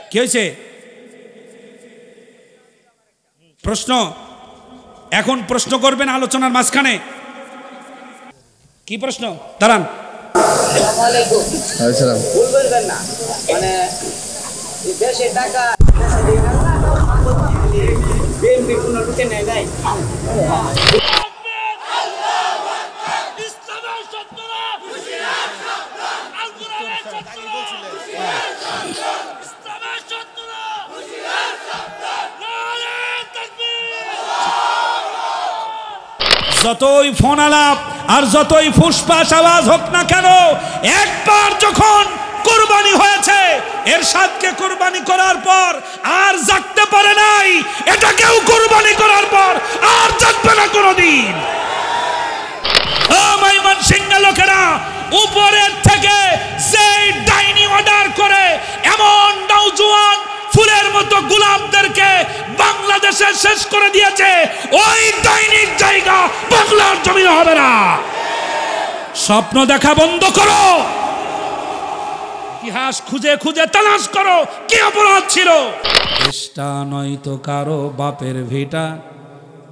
কি হয়েছে প্রশ্ন? এখন প্রশ্ন করবেন আলোচনার মাঝখানে। কি প্রশ্ন? দাঁড়ান। দেশে টাকা বিএনপি কোনো লুটে নেয় নাই। যতই ফোন আলাপ আর যতই ফুসফাস আওয়াজ হোক না কেন, একবার যখন কুরবানি হয়েছে, এরশাদকে কুরবানি করার পর আর জাগতে পারে নাই, এটাকেও কুরবানি করার পর আর জাগবে না কোনোদিন। ও ময়মনসিংহ লোকেরা, উপরের থেকে যে ডাইনি অর্ডার করে এমন নওজোয়ান ফুলের মতো গোলাপদেরকে বাংলাদেশে শেষ করে দিয়েছে, ওই ডাইনির জায়গা বাংলার জমিনে হবে না। স্বপ্ন দেখা বন্ধ করো, ইতিহাস খুঁজে খুঁজে তালাশ করো কি অপরাধ ছিল। দেশটা নয়তো কারো বাপের ভিটা,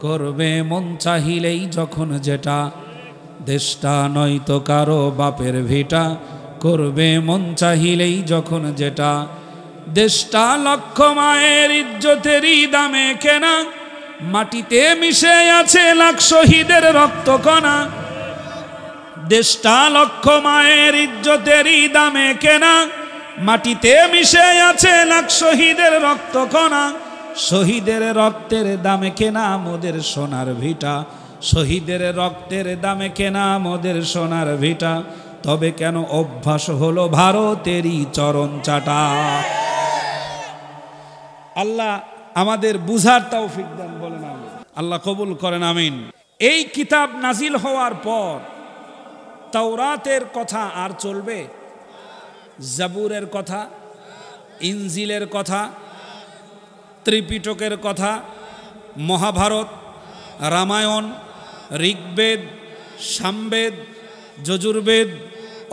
করবে মন চাহিলেই যখন যেটা। দেশটা নয়তো কারো বাপের ভিটা, করবে মন চাহিলেই যখন যেটা। দেশটা লক্ষ মায়ের ইজ্জতেরই দামে কেনা, মাটিতে মিশে আছে লাখ শহীদের রক্তকণা। দেশটা লক্ষ মায়ের ইজ্জতেরই দামে কেনা, মাটিতে মিশে আছে লাখ শহীদের রক্তকণা। শহীদের রক্তের দামে কেনা মোদের সোনার ভিটা, শহীদের রক্তের দামে কেনা মোদের সোনার ভিটা। তবে কেন অভ্যাস হলো ভারতেরই চরণ চাটা। আল্লাহ আমাদের বুঝার তৌফিক দান বলেন আমিন। আল্লাহ কবুল করেন আমিন। এই কিতাব নাজিল হওয়ার পর তাওরাতের কথা আর চলবে? জাবুরের কথা, ইনজিলের কথা, ত্রিপিটকের কথা, মহাভারত, রামায়ণ, ঋগ্বেদ, সামবেদ, যজুর্বেদ,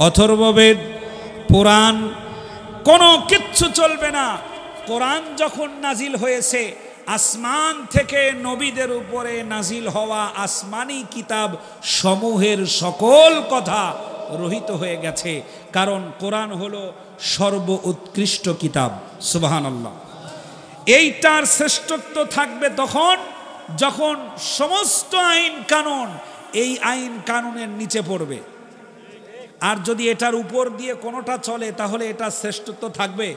অথর্ববেদ, পুরাণ, কোনো কিচ্ছু চলবে না। কোরআন যখন নাজিল হয়েছে, আসমান থেকে নবীদের উপরে নাজিল হওয়া আসমানি কিতাব সমূহের সকল কথা রহিত হয়ে গেছে, কারণ কোরআন হলো সর্ব উৎকৃষ্ট কিতাব। সুবহানাল্লাহ। এইটার শ্রেষ্ঠত্ব থাকবে তখন যখন সমস্ত আইন কানুন এই আইন কানুনের নিচে পড়বে। আর যদি এটার উপর দিয়ে কোনোটা চলে তাহলে এটা শ্রেষ্ঠত্ব থাকবে?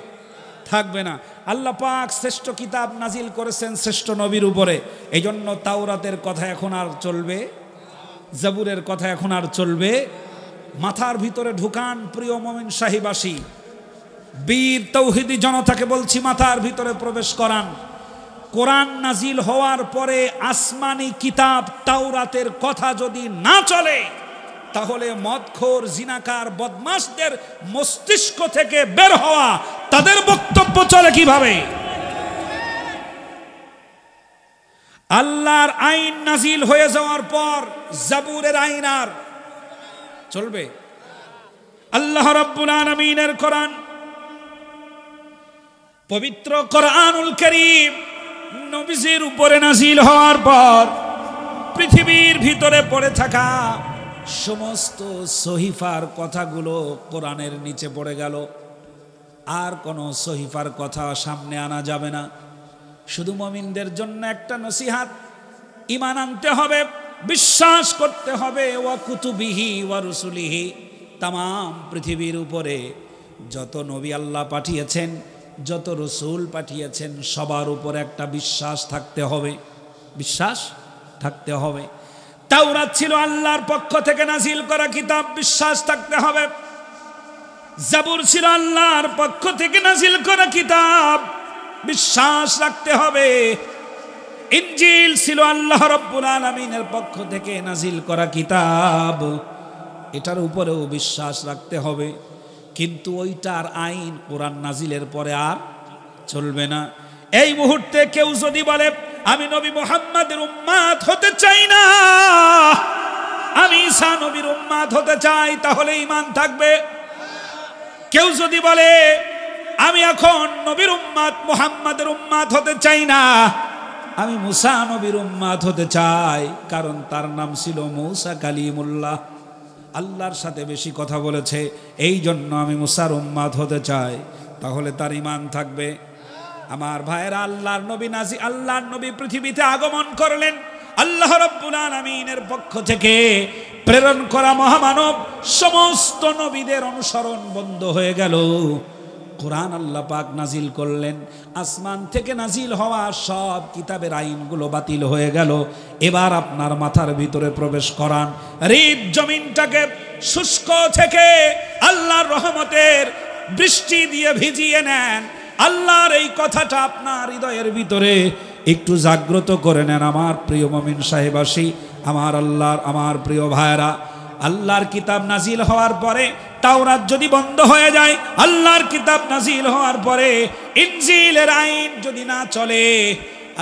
থাকবে না। আল্লাহ পাক শ্রেষ্ঠ কিতাব নাজিল করেছেন শ্রেষ্ঠ নবীর উপরে, এই জন্য তাওরাতের কথা এখন আর চলবে, জাবুরের কথা এখন আর চলবে? মাথার ভিতরে ঢুকান প্রিয় মুমিন শাহীবাসী, বীর তৌহিদি জনতাকে বলছি, মাথার ভিতরে প্রবেশ করান। কোরআন নাজিল হওয়ার পরে আসমানি কিতাব তাওরাতের কথা যদি না চলে, তাহলে মদখোর, জিনাকার, বদমাশদের মস্তিষ্ক থেকে বের হওয়া তাদের বক্তব্য চলে কিভাবে? আল্লাহর আইন নাজিল হয়ে যাওয়ার পর জাবুরের আইন আর চলবে? আল্লাহ রাব্বুল আলামিনের কোরআন, পবিত্র কোরআনুল কারীম নবীজির উপরে নাজিল হওয়ার পর পৃথিবীর ভিতরে পড়ে থাকা সমস্ত সহিফার কথাগুলো কোরআনের নিচে পড়ে গেল। আর কোনো সহিফার কথা সামনে আনা যাবে না। শুধু মুমিনদের জন্য একটা নসিহাত, ঈমান আনতে হবে, বিশ্বাস করতে হবে ওয়া কুতুবিহি ওয়া রুসুলিহি, তামাম পৃথিবীর উপরে যত নবী আল্লাহ পাঠিয়েছেন, যত রসুল পাঠিয়েছেন, সবার উপরে একটা বিশ্বাস থাকতে হবে, বিশ্বাস থাকতে হবে। তাওরাত ছিল আল্লাহর পক্ষ থেকে নাজিল করা কিতাব, বিশ্বাস থাকতে হবে। জাবুর ছিল আল্লাহর পক্ষ থেকে নাজিল করা কিতাব, বিশ্বাস রাখতে হবে। ইনজিল ছিল আল্লাহ রাব্বুল আলামিনের পক্ষ থেকে নাজিল করা কিতাব, এটার উপরেও বিশ্বাস রাখতে হবে। কিন্তু ওইটার আইন কোরআন নাজিলের পরে আর চলবে না। এই মুহূর্তে কেউ যদি বলে আমি নবী মুহাম্মাদের উম্মাত হতে চাই না, আমি ঈসা নবীর উম্মাত হতে চাই, তাহলে ঈমান থাকবে। কেউ যদি বলে আমি এখন নবীর উম্মত মুহাম্মাদের উম্মত হতে চাই না, আমি মুসা নবীর উম্মত হতে চাই। কারণ তার নাম ছিল মুসা কালিমুল্লাহ, আল্লাহর সাথে বেশি কথা বলেছে, এই জন্য আমি মুসার উম্মত হতে চাই। তাহলে তার ঈমান থাকবে। আমার ভাইয়েরা, আল্লাহর নবী পৃথিবীতে আগমন করলেন। আল্লাহ রাব্বুল আলামিনের পক্ষ থেকে প্রেরণ করা মহামানব, সমস্ত নবীদের অনুসরণ বন্ধ হয়ে গেল। কোরআন আল্লাহ পাক নাজিল করলেন, আসমান থেকে নাজিল হওয়া সব কিতাবের আইনগুলো বাতিল হয়ে গেল। এবার আপনার মাথার ভিতরে প্রবেশ করান, হৃদ জমিনটাকে শুষ্ক থেকে আল্লাহর রহমতের বৃষ্টি দিয়ে ভিজিয়ে নেন। আল্লাহর এই কথাটা আপনার হৃদয়ের ভিতরে একটু জাগ্রত করে নেন। আমার প্রিয় মুমিন সাহেবাসী, আমার প্রিয় ভাইরা, আল্লাহর কিতাব নাজিল হওয়ার পরে তাওরাত যদি বন্ধ হয়ে যায়, আল্লাহর কিতাব নাজিল হওয়ার পরে ইনজিলের আইন যদি না চলে,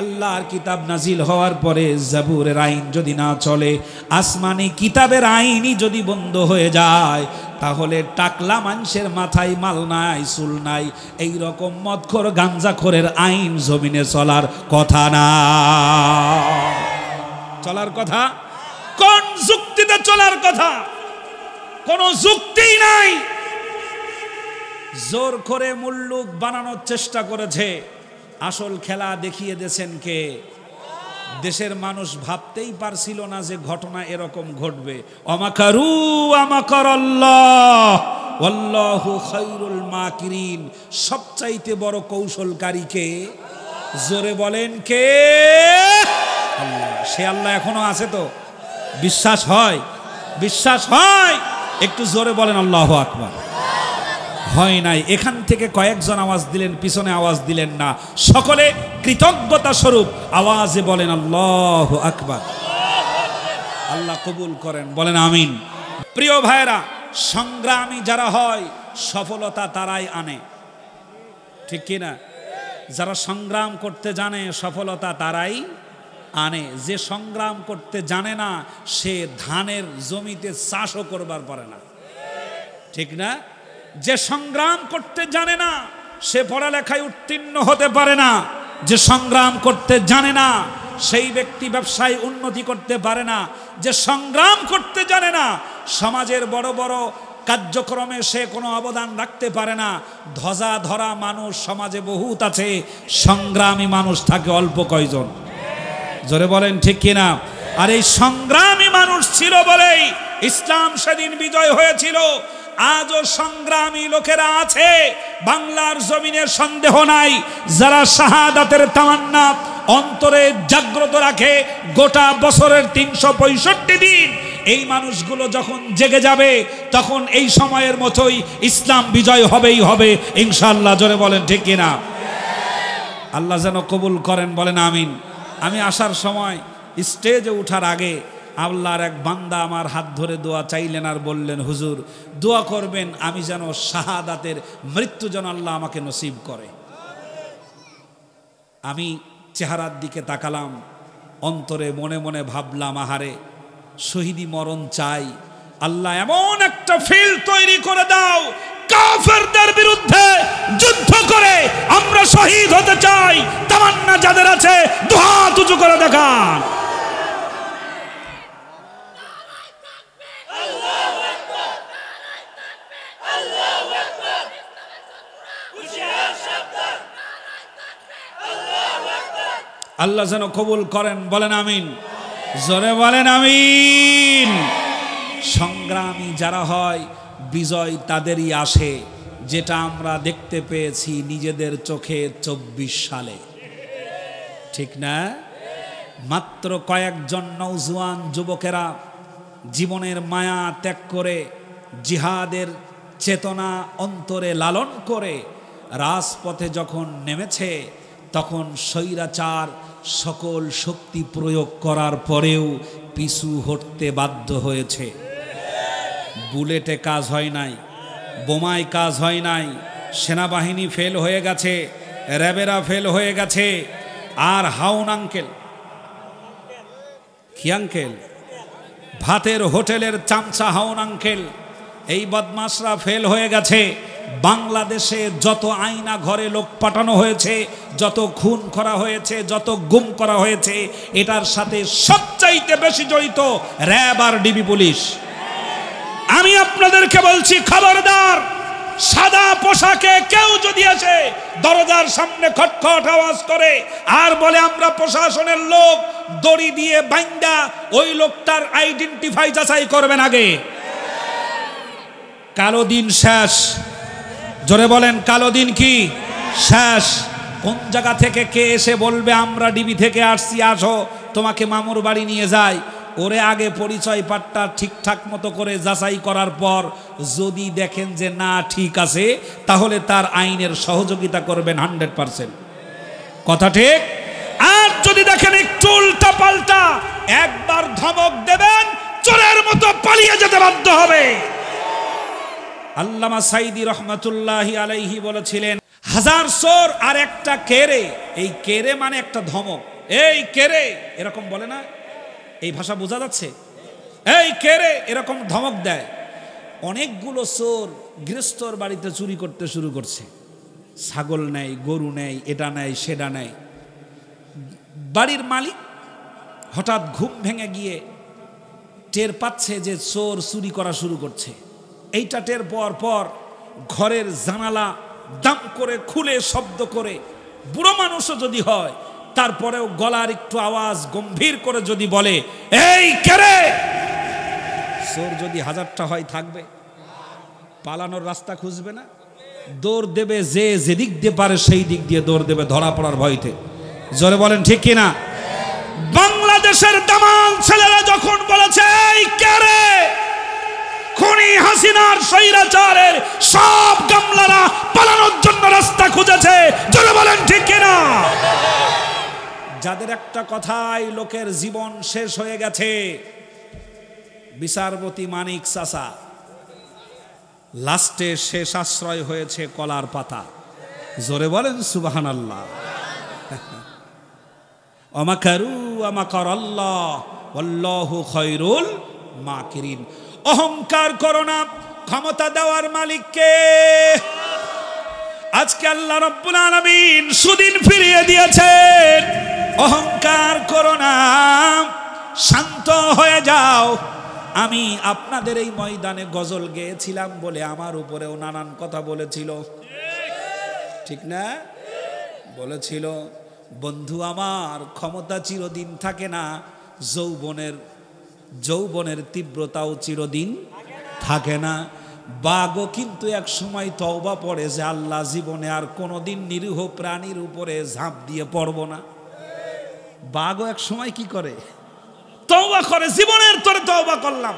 আল্লাহর কিতাব নাজিল হওয়ার পরে জাবুরের আইন যদি না চলে, আসমানি কিতাবের আইনই যদি বন্ধ হয়ে যায়, তাহলে টাকলা মানুষের মাথায় মাল নাই, চুল নাই, এই রকম মদখোর গাঞ্জাখোরের আইন জমিনে চলার কথা না। চলার কথা কোন যুক্তিতে চলার কথা? কোন যুক্তি নাই। জোর করে মুল্লুক বানানোর চেষ্টা করেছে, আসল খেলা দেখিয়ে দিয়েছেন কে? দেশের মানুষ ভাবতেই পারছিল না যে ঘটনা এরকম ঘটবে। অমাকারু আমাকারাল্লাহ ওয়াল্লাহু খায়রুল মাকিরিন। সবচাইতে বড় কৌশলকারী কে? জোরে বলেন কে? আল্লাহ। সে আল্লাহ এখনো আছে তো? বিশ্বাস হয়? বিশ্বাস হয়? একটু জোরে বলেন আল্লাহু আকবার। হয় নাই। এখান থেকে কয়েকজন আওয়াজ দিলেন, পিছনে আওয়াজ দিলেন না। সকলে কৃতজ্ঞতা স্বরূপ আওয়াজে বলেন আল্লাহু আকবার। আল্লাহ কবুল করেন, বলেন আমিন। প্রিয় ভাইরা, সংগ্রামী যারা হয় সফলতা তারাই আনে, ঠিক কিনা? যারা সংগ্রাম করতে জানে সফলতা তারাই আনে। যে সংগ্রাম করতে জানে না, সে ধানের জমিতে চাষও করবার পারে না, ঠিক না? যে সংগ্রাম করতে জানে না, সে পড়ালেখায় উত্তীর্ণ হতে পারে না। যে সংগ্রাম করতে জানে না, সেই ব্যক্তি ব্যবসায় উন্নতি করতে পারে না। যে সংগ্রাম করতে জানে না, সমাজের বড় বড় কার্যক্রমে সে কোনো অবদান রাখতে পারে না। ধ্বজা ধরা মানুষ সমাজে বহুত আছে, সংগ্রামী মানুষ থাকে অল্প কয়জন। জোরে বলেন ঠিক কিনা? আর এই সংগ্রামী মানুষ ছিল বলেই ইসলাম সেদিন বিজয় হয়েছিল। আজও সংগ্রামী লোকেরা আছে বাংলার জমিনে, সন্দেহ নাই। যারা শাহাদাতের তামান্না অন্তরে জাগ্রত রাখে গোটা বছরের 365 দিন, এই মানুষগুলো যখন জেগে যাবে, তখন এই সময়ের মতোই ইসলাম বিজয় হবেই হবে ইনশাআল্লাহ। জোরে বলেন ঠিক কিনা? আল্লাহ যেন কবুল করেন, বলেন আমিন। আমি আসার সময় স্টেজে ওঠার আগে আল্লাহর এক বান্দা আমার হাত ধরে দোয়া চাইলেন আর বললেন, হুজুর দোয়া করবেন আমি যেন শাহাদাতের মৃত্যু যেন আল্লাহ আমাকে নসিব করে। আমি চেহারার দিকে তাকালাম, অন্তরে মনে মনে ভাবলাম, আহারে শহীদি মরণ চাই। আল্লাহ এমন একটা ফিল্ড তৈরি করে দাও, কাফেরদের বিরুদ্ধে যুদ্ধ করে আমরা শহীদ হতে চাই। তামান্না যাদের আছে দুহাত উঁচু করে দেখান। আল্লাহ যেন কবুল করেন, বলেন আমিন। জোরে বলেন আমিন। সংগ্রামী যারা হয় বিজয় তাদেরই আসে, যেটা আমরা দেখতে পেয়েছি নিজেদের চোখে 24 সালে, ঠিক না? মাত্র কয়েকজন নওজোয়ান যুবকেরা জীবনের মায়া ত্যাগ করে, জিহাদের চেতনা অন্তরে লালন করে রাজপথে যখন নেমেছে, তখন স্বৈরাচার সকল শক্তি প্রয়োগ করার পরেও পিছু হটতে বাধ্য হয়েছে। বুলেটে কাজ হয় নাই, বোমায় কাজ হয় নাই, সেনাবাহিনী ফেল হয়ে গেছে, র্যাবেরা ফেল হয়ে গেছে। আর হাউন আঙ্কেল, কি আঙ্কেল? ভাতের হোটেলের চামচা হাউন আঙ্কেল, এই বদমাশরা ফেল হয়ে গেছে। বাংলাদেশে যত আয়না ঘরে লোক পাঠানো হয়েছে, যত খুন করা হয়েছে, যত গুম করা হয়েছে, এটার সাথে সবচাইতে বেশি জড়িত র্যাব আর ডিবি পুলিশ। আমি আপনাদেরকে বলছি, খবরদার, সাদা পোশাকে কেউ যদি আসে দরজার সামনে খটখট আওয়াজ করে আর বলে আমরা প্রশাসনের লোক, দড়ি দিয়ে বাইন্দা ওই লোকটার আইডেন্টিফাই যাচাই করবেন আগে। কালো দিন শেষ। জোরে বলেন, কালো দিন কি শেষ? কোন জায়গা থেকে কে এসে বলবে আমরা ডিবি থেকে আসছি, আসো তোমাকে মামুর বাড়ি নিয়ে যাই, ওরে আগে পরিচয় পাট্টা ঠিকঠাক মতো করে যাচাই করার পর যদি দেখেন যে না ঠিক আছে, তাহলে তার আইনের সহযোগিতা করবেন 100%। কথা ঠিক? আর যদি দেখেন একটু উল্টা পাল্টা, একবার ধমক দেবেন, চোরের মতো পালিয়ে যেতে বাধ্য হবে। আল্লামা সাইদি রহমাতুল্লাহি আলাইহি বলেছিলেন, হাজার চোর আর একটা কেরে। এই কেরে মানে একটা ধমক। এই কেরে, এরকম বলে না? এই ভাষা বোঝা যাচ্ছে? এই কেরে, এরকম ধমক দেয়। অনেকগুলো চোর গৃহস্থর বাড়িতে চুরি করতে শুরু করছে। ছাগল নেয়, গরু নেয়, এটা নেয়, সেটা নেয়। বাড়ির মালিক হঠাৎ ঘুম ভেঙে গিয়ে টের পাচ্ছে যে চোর চুরি করা শুরু করছে। এইটা টের পর পর ঘরের জানালা দাম করে খুলে শব্দ করে, বুড়ো মানুষও যদি হয় তারপরেও গলার একটু আওয়াজ গম্ভীর করে যদি বলে এই কেরে, চোর যদি হাজারটা হয় থাকবে? পালানোর রাস্তা খুঁজবে না? দৌড় দেবে যে যেদিক দিয়ে পারে সেই দিক দিয়ে দৌড় দেবে ধরা পড়ার ভয়তে। জোরে বলেন ঠিক কিনা? বাংলাদেশের দামাল ছেলেরা যখন বলেছে এই কেরে, খুনি হাসিনার স্বৈরাচারের সব গামলারা পালানোর জন্য রাস্তা খুঁজেছে। জোরে বলেন ঠিক কিনা? যাদের একটা কথায় লোকের জীবন শেষ হয়ে গেছে, বিচারপতি মানিক চাচা, লাস্টে শেষ আশ্রয় হয়েছে কলার পাতা। জোরে বলেন সুবহানাল্লাহ। ওয়ামাকারু ওয়ামাকারাল্লাহ ওয়াল্লাহু খায়রুল মাকিরিন। অহংকার করো না, ক্ষমতা দেওয়ার মালিককে। আজকে আল্লাহ রাব্বুল আলামিন সুদিন ফিরিয়ে দিয়েছেন। অহংকার করো না, শান্ত হয়ে যাও। আমি আপনাদের এই ময়দানে গজল গেয়েছিলাম বলে আমার উপরেও নানান কথা বলেছিল, ঠিক না? বলেছিল বন্ধু আমার, ক্ষমতা চিরদিন থাকে না, যৌবনের তীব্রতাও চিরদিন থাকে না। বাঘও কিন্তু এক সময় তওবা পড়ে যে আল্লাহ, জীবনে আর কোনোদিন নিরীহ প্রাণীর উপরে ঝাঁপ দিয়ে পড়ব না। বাঘও এক সময় কি করে? তওবা করে, জীবনের তোরে তওবা করলাম।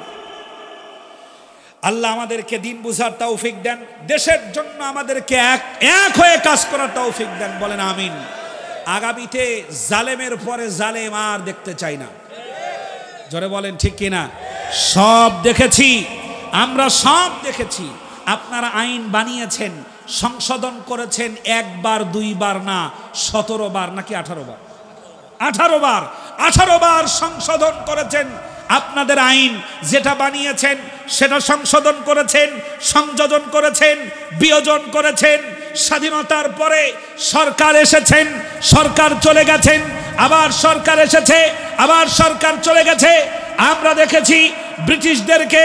আল্লাহ আমাদেরকে দিন বুঝার তৌফিক দেন, দেশের জন্য আমাদেরকে এক হয়ে কাজ করার তৌফিক দেন। বলেন আমিন। আগামীতে জালেমের পরে জালেম আর দেখতে চাই না। জোরে বলেন ঠিক কিনা? সব দেখেছি আমরা, সব দেখেছি। আপনারা আইন বানিয়েছেন, সংশোধন করেছেন একবার দুইবার না, 17 বার নাকি 18 বার? 18 বার সংশোধন করেছেন। আপনাদের আইন যেটা বানিয়েছেন সেটা সংশোধন করেছেন, সংযোজন করেছেন, বিয়োজন করেছেন। স্বাধীনতার পরে সরকার এসেছেন, সরকার চলে গেছেন, আবার সরকার এসেছে, আবার সরকার চলে গেছে। আমরা দেখেছি ব্রিটিশদেরকে,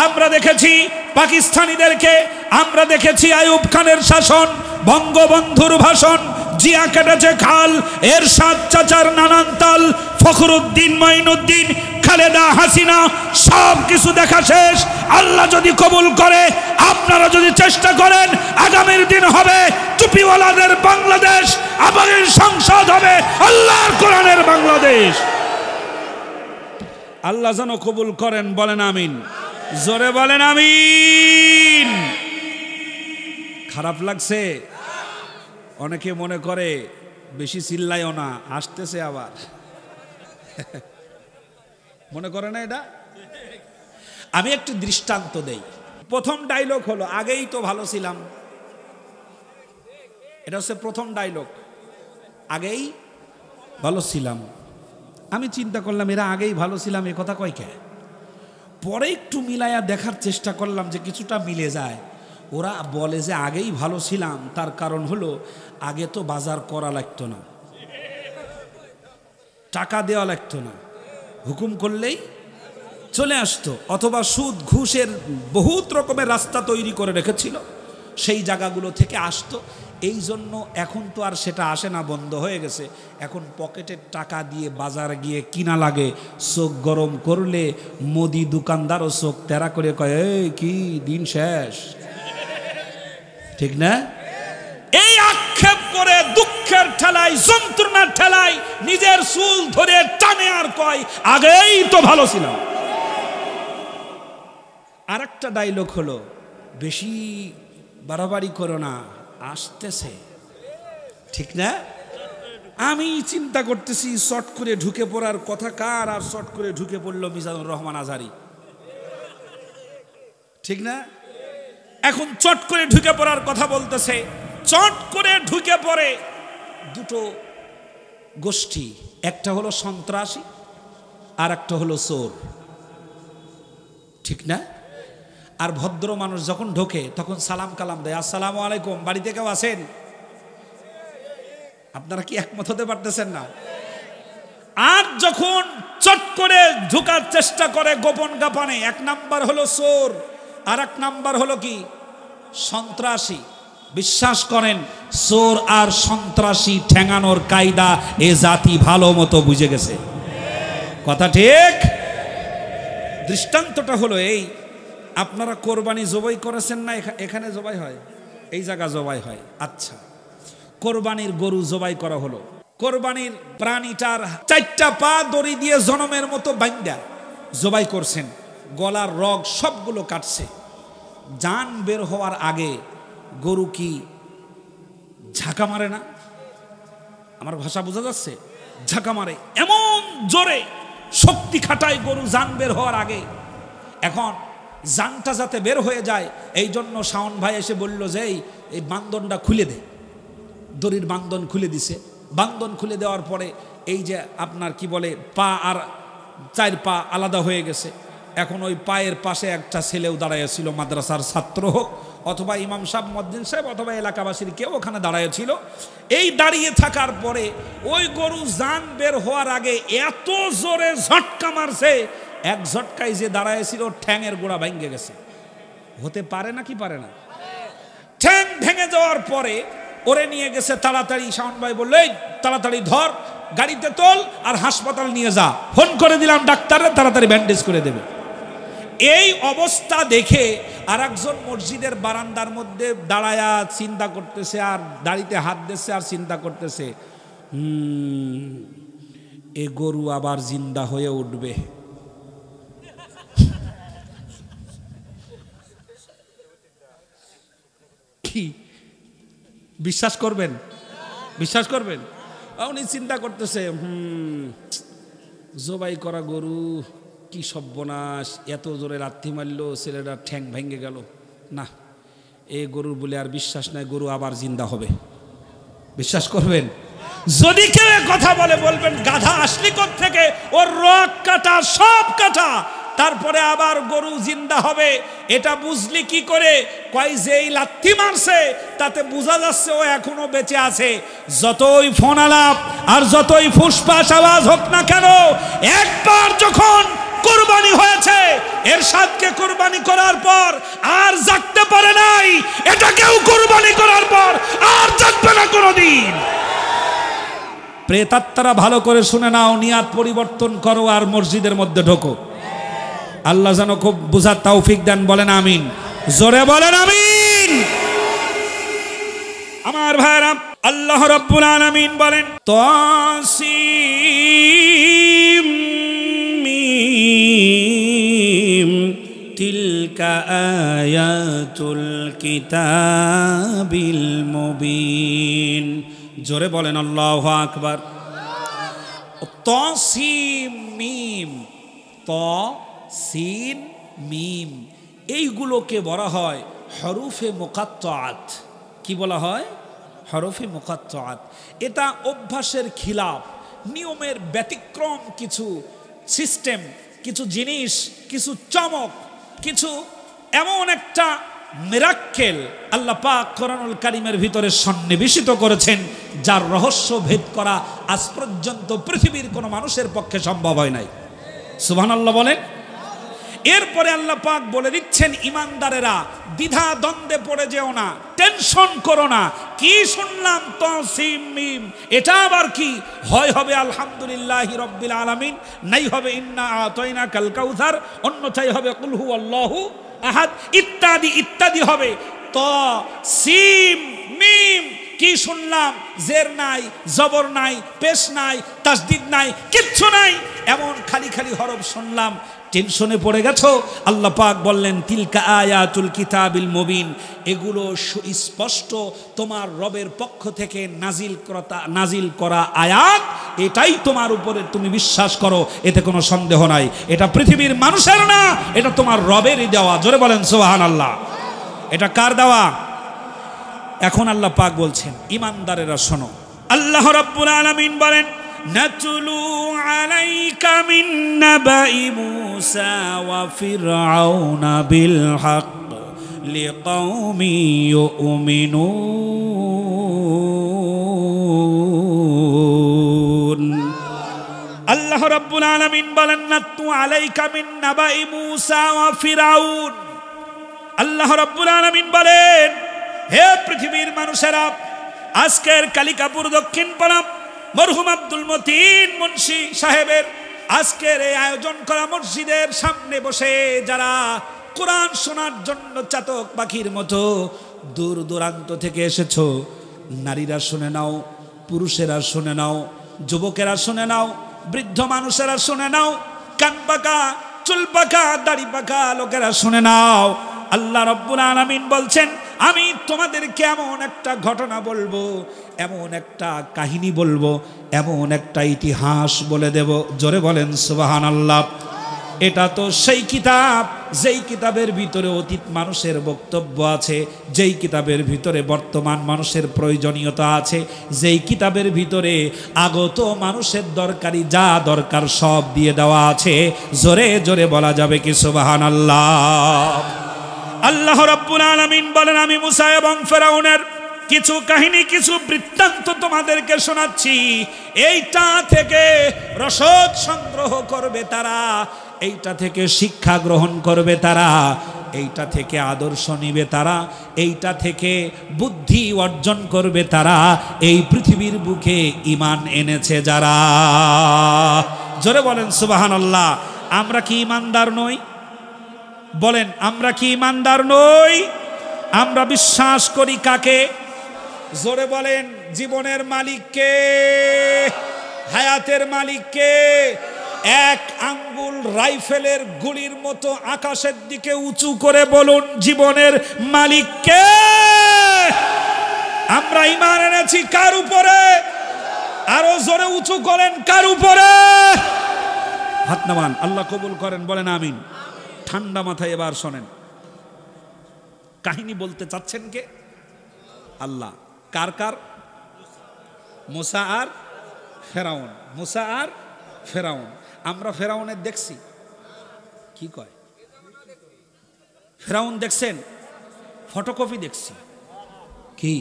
আমরা দেখেছি পাকিস্তানিদেরকে, আমরা দেখেছি আইয়ুব খানের শাসন, বঙ্গবন্ধুর ভাষণ, জিয়া কেটেছে খাল, এরশাদ চাচার নানান তাল, ফখরুদ্দিন, মাইনুদ্দিন, খালেদা, হাসিনা, সব কিছু দেখা শেষ। আল্লাহ যদি কবুল করে, আপনারা যদি চেষ্টা করেন, আগামীর দিন হবে টুপিওয়ালাদের বাংলাদেশ, আবার সংসদ হবে আল্লাহর কোরআনের বাংলাদেশ। আল্লাহ যেন কবুল করেন। বলেন আমিন। জোরে বলেন আমিন। খারাপ লাগছে? অনেকে মনে করে বেশি চিল্লাইও না, আসতেছে আবার। মনে করে না এটা? আমি একটু দৃষ্টান্ত দেই। প্রথম ডায়লগ হলো আগেই তো ভালো ছিলাম। এটা হচ্ছে প্রথম ডায়লগ, আগেই ভালো ছিলাম। আমি চিন্তা করলাম এরা আগেই ভালো ছিলাম এ কথা কয় কে? পরে একটু মিলাইয়া দেখার চেষ্টা করলাম যে কিছুটা মিলে যায়। ওরা বলে যে আগেই ভালো ছিলাম, তার কারণ হলো আগে তো বাজার করা লাগতো না, টাকা দেওয়া লাগতো না, হুকুম করলেই চলে আসতো, অথবা সুদ ঘুষের বহুত রকমের রাস্তা তৈরি করে রেখেছিল, সেই জায়গাগুলো থেকে আসতো। এই জন্য এখন তো আর সেটা আসে না, বন্ধ হয়ে গেছে। এখন পকেটের টাকা দিয়ে বাজার গিয়ে কিনা লাগে। চোখ গরম করলে মুদি দোকানদারও চোখ তেরা করে কয়, এই কি দিন শেষ, ঠিক না? এই আক্ষেপ করে দুঃখের ঠেলায়, যন্ত্রণার ঠেলায় নিজের চুল ধরে টানে আর কয় আগেই তো ভালো ছিলাম। আর একটা ডায়লগ হলো, বেশি বাড়াবাড়ি করো না, আসতেছে, ঠিক না? আমি চিন্তা করতেছি শর্ট করে ঢুকে পড়ার কথা কার, আর শর্ট করে ঢুকে পড়লো মিজানুর রহমান আজহারি, ঠিক না? এখন চট করে ঢুকে পড়ার কথা বলতেছে। চট করে ঢুকে পড়ে দুটো গোষ্ঠী, একটা হলো সন্ত্রাসী আর একটা হলো চোর, ঠিক না? আর ভদ্র মানুষ যখন ঢোকে তখন সালাম কালাম দেয়, আসসালামু আলাইকুম, বাড়িতে কেউ আছেন? আপনারা কি একমত হতে পারতেছেন না? আর যখন চট করে ঢোকার চেষ্টা করে গোপন গাপানে, এক নাম্বার হলো চোর আর এক নাম্বার হলো কি সন্ত্রাসী। বিশ্বাস করেন, চোর আর সন্ত্রাসী ঠেঙানোর কায়দা এ জাতি ভালো মতো বুঝে গেছে, কথা ঠিক? দৃষ্টান্তটা হলো এই, আপনারা কোরবানি জবাই করেছেন না? এখানে জবাই হয়, এই জায়গা জবাই হয়। আচ্ছা, কোরবানির গরু জবাই করা হলো, কোরবানির প্রাণীটার 4টা পা দড়ি দিয়ে জনমের মতো বাঁধা জবাই করছেন, গলার রগ সবগুলো কাটছে। জান বের হওয়ার আগে গরু কি ঝাঁকা মারে না? আমার ভাষা বোঝা যাচ্ছে? ঝাঁকা মারে, এমন জোরে শক্তি খাটায় গরু জান বের হওয়ার আগে। এখন জানটা যাতে বের হয়ে যায়, এই জন্য শাওন ভাই এসে বলল যে এই বান্ধনটা খুলে দে। দড়ির বান্ধন খুলে দিছে। বান্ধন খুলে দেওয়ার পরে এই যে আপনার কি বলে পা আর 4 পা আলাদা হয়ে গেছে। এখন ওই পায়ের পাশে একটা ছেলেও দাঁড়াইয়াছিল, মাদ্রাসার ছাত্র হোক অথবা ইমাম সাহেব, মদ্দিন সাহেব অথবা এলাকাবাসীর কেউ ওখানে দাঁড়াইয়াছিল। এই দাঁড়িয়ে থাকার পরে ওই গরু জান বের হওয়ার আগে এত জোরে ঝটকা মারছে, এক ঝটকায় যে দাঁড়াইছিল ঠ্যাঙের গোড়া ভেঙে গেছে। হতে পারে না কি পারে না? ঠ্যাং ভেঙে যাওয়ার পরে ওরে নিয়ে গেছে তাড়াতাড়ি। শাওন ভাই বলল, এই তাড়াতাড়ি ধর, গাড়িতে তোল আর হাসপাতাল নিয়ে যা, ফোন করে দিলাম ডাক্তাররা তাড়াতাড়ি ব্যান্ডেজ করে দেবে। এই অবস্থা দেখে আর একজন মসজিদের বারান্দার মধ্যে দাঁড়ায়া চিন্তা করতেছে, আর দাড়িতে হাত দিচ্ছে আর চিন্তা করতেছে, এ গরু আবার জিন্দা হয়ে উঠবে। কি বিশ্বাস করবেন? বিশ্বাস করবেন? উনি চিন্তা করতেছে, জবাই করা গরু, কি সর্বনাশ, এত জোরে লাথি মারলো, ছেলেটা ঠ্যাং ভেঙে গেল। না, এই গরুর বলে আর বিশ্বাস নাই, গরু আবার জিন্দা হবে। বিশ্বাস করবেন? যদি কেউ কথা বলে বলবেন গাধা আসলি থেকে, ওর রক কাটা, সব কাটা, তারপরে আবার গরু জিন্দা হবে। এটা বুঝলি কি করে? কয় যে এই লাথি মারছে তাতে বোঝা যাচ্ছে ও এখনো বেঁচে আছে। যতই ফোন আলাপ আর যতই ফুসফাস আওয়াজ হোক না কেন, একবার যখন কুরবানি হয়েছে, এরশাদকে কুরবানি করার পর আর জাগতে পারে নাই, এটাকেও কুরবানি করার পর আর জাগবে না কোনোদিন। প্রেতাত্মারা ভালো করে শুনে নাও, নিয়াত পরিবর্তন করো আর মসজিদের মধ্যে ঢোকো। আল্লাহ যেন খুব বুঝার তৌফিক দেন, বলেন আমিন, জোরে বলেন আমিন। আমার ভাইরা, আল্লাহ রাব্বুল আলামিন বলেন, তাসিম মিম তিলকা আয়াতুল কিতাবিল মুবিন। জোরে বলেন আল্লাহু আকবার। তাসিম মিম, ত সিন মিম, এইগুলোকে বলা হয় হরফে মুকাত্তাআত। কি বলা হয়? হরফে মুকাত্তাআত। এটা অভ্যাসের খিলাফ, নিয়মের ব্যতিক্রম কিছু সিস্টেম, কিছু জিনিস, কিছু চমক, কিছু এমন একটা মিরাক্কেল আল্লাহ পাক কোরআনুল কারীমের ভিতরে সন্নিবেশিত করেছেন, যার রহস্য ভেদ করা আজ পর্যন্ত পৃথিবীর কোনো মানুষের পক্ষে সম্ভব হয় নাই। সুবহানাল্লাহ বলেন। এরপরে আল্লাহ পাক বলে দিচ্ছেন, ইমানদারেরা দ্বিধা দ্বন্দ্বে পড়ে যেও না, টেনশন করো না। কি শুনলাম তাসিম মিম, এটা আবার কি? হয় হবে আলহামদুলিল্লাহি রাব্বিল আলামিন, নাই হবে ইন্না আতাইনাকাল কাউসার, অন্যথায় হবে কুল হুয়াল্লাহু আহাদ, ইত্যাদি ইত্যাদি হবে। তাসিম মিম কি শুনলাম? জের নাই, জবর নাই, পেশ নাই, তাসদিদ নাই, কিচ্ছু নাই, এমন খালি খালি হরফ শুনলাম। টেনশনে পড়ে গেছো? আল্লাহ পাক বললেন, তিলকা আয়াতুল কিতাবিল মুবিন, এগুলো সুস্পষ্ট তোমার রবের পক্ষ থেকে নাজিল করা আয়াত, এটাই তোমার উপরে তুমি বিশ্বাস করো, এতে কোনো সন্দেহ নাই। এটা পৃথিবীর মানুষের না, এটা তোমার রবেরই দেওয়া। জোরে বলেন সুবহানাল্লাহ। এটা কার দেওয়া? এখন আল্লাহ পাক বলছেন, ইমানদারেরা শোনো। আল্লাহ রাব্বুল আলামিন বলেন, নাতলু আলাইকা মিন নাবাই মূসা ওয়া ফিরআউনা বিল হক লিকাওমি ইউমিনুন। আল্লাহ রাব্বুল আলামিন বলেন, নাতলু আলাইকা মিন নাবাই মূসা ওয়া ফিরআউন। আল্লাহ রাব্বুল আলামিন বলেন, হে পৃথিবীর মানুষেরা, আজকের কালিকাপুর দক্ষিণ পাড়া মরহুম আব্দুল মতিন মুন্সি সাহেবের আজকের এই আয়োজন করা মসজিদের সামনে বসে যারা কোরআন শোনার জন্য চাতক পাখির মতো দূর দূরান্ত থেকে এসেছো, নারীরা শুনে নাও, পুরুষেরা শুনে নাও, যুবকেরা শুনে নাও, বৃদ্ধ মানুষেরা শুনে নাও, কান পাকা, চুল পাকা, দাড়ি পাকা লোকেরা শুনে নাও। আল্লাহ রাব্বুল আলামিন বলছেন, আমি তোমাদেরকে এমন একটা ঘটনা বলবো, এমন একটা কাহিনী বলবো, এমন একটা ইতিহাস বলে দেব। জোরে বলেন সুবহানাল্লাহ। এটা তো সেই কিতাব, যেই কিতাবের ভিতরে অতীত মানুষের বক্তব্য আছে, যেই কিতাবের ভিতরে বর্তমান মানুষের প্রয়োজনীয়তা আছে, যেই কিতাবের ভিতরে আগত মানুষের দরকারি যা দরকার সব দিয়ে দেওয়া আছে। জোরে জোরে বলা যাবে কি সুবহানাল্লাহ। আল্লাহ রাব্বুল আলামিন বলেন, আমি মুসা এবং ফেরাউনের কিছু কাহিনী, কিছু বৃত্তান্ত তোমাদেরকে শোনাচ্ছি। এইটা থেকে রসদ সংগ্রহ করবে তারা, এইটা থেকে শিক্ষা গ্রহণ করবে তারা, এইটা থেকে আদর্শ নিবে তারা, এইটা থেকে বুদ্ধি অর্জন করবে তারা, এই পৃথিবীর বুকে ঈমান এনেছে যারা। জোরে বলেন সুবহানাল্লাহ। আমরা কি ঈমানদার নই? বলেন, আমরা কি ঈমানদার নই? আমরা বিশ্বাস করি কাকে? জোরে বলেন, জীবনের মালিককে, হায়াতের মালিককে। এক আঙ্গুল রাইফেলের গুলির মতো আকাশের দিকে উঁচু করে বলুন, জীবনের মালিককে। আমরা ঈমান এনেছি কার উপরে? আরো জোরে উঁচু করেন, কার উপরে? হাত নামান, আল্লাহ কবুল করেন, বলেন আমিন। ঠান্ডা মাথায় এবার শোনেন, কাহিনী বলতে চাচ্ছেন কে? আল্লাহ। কার কার? মুসা আর ফেরাউন। মুসা আর ফেরাউন। আমরা ফেরাউনের দেখছি, কি কয়? ফেরাউন দেখছেন? ফটোকপি দেখছি। কি?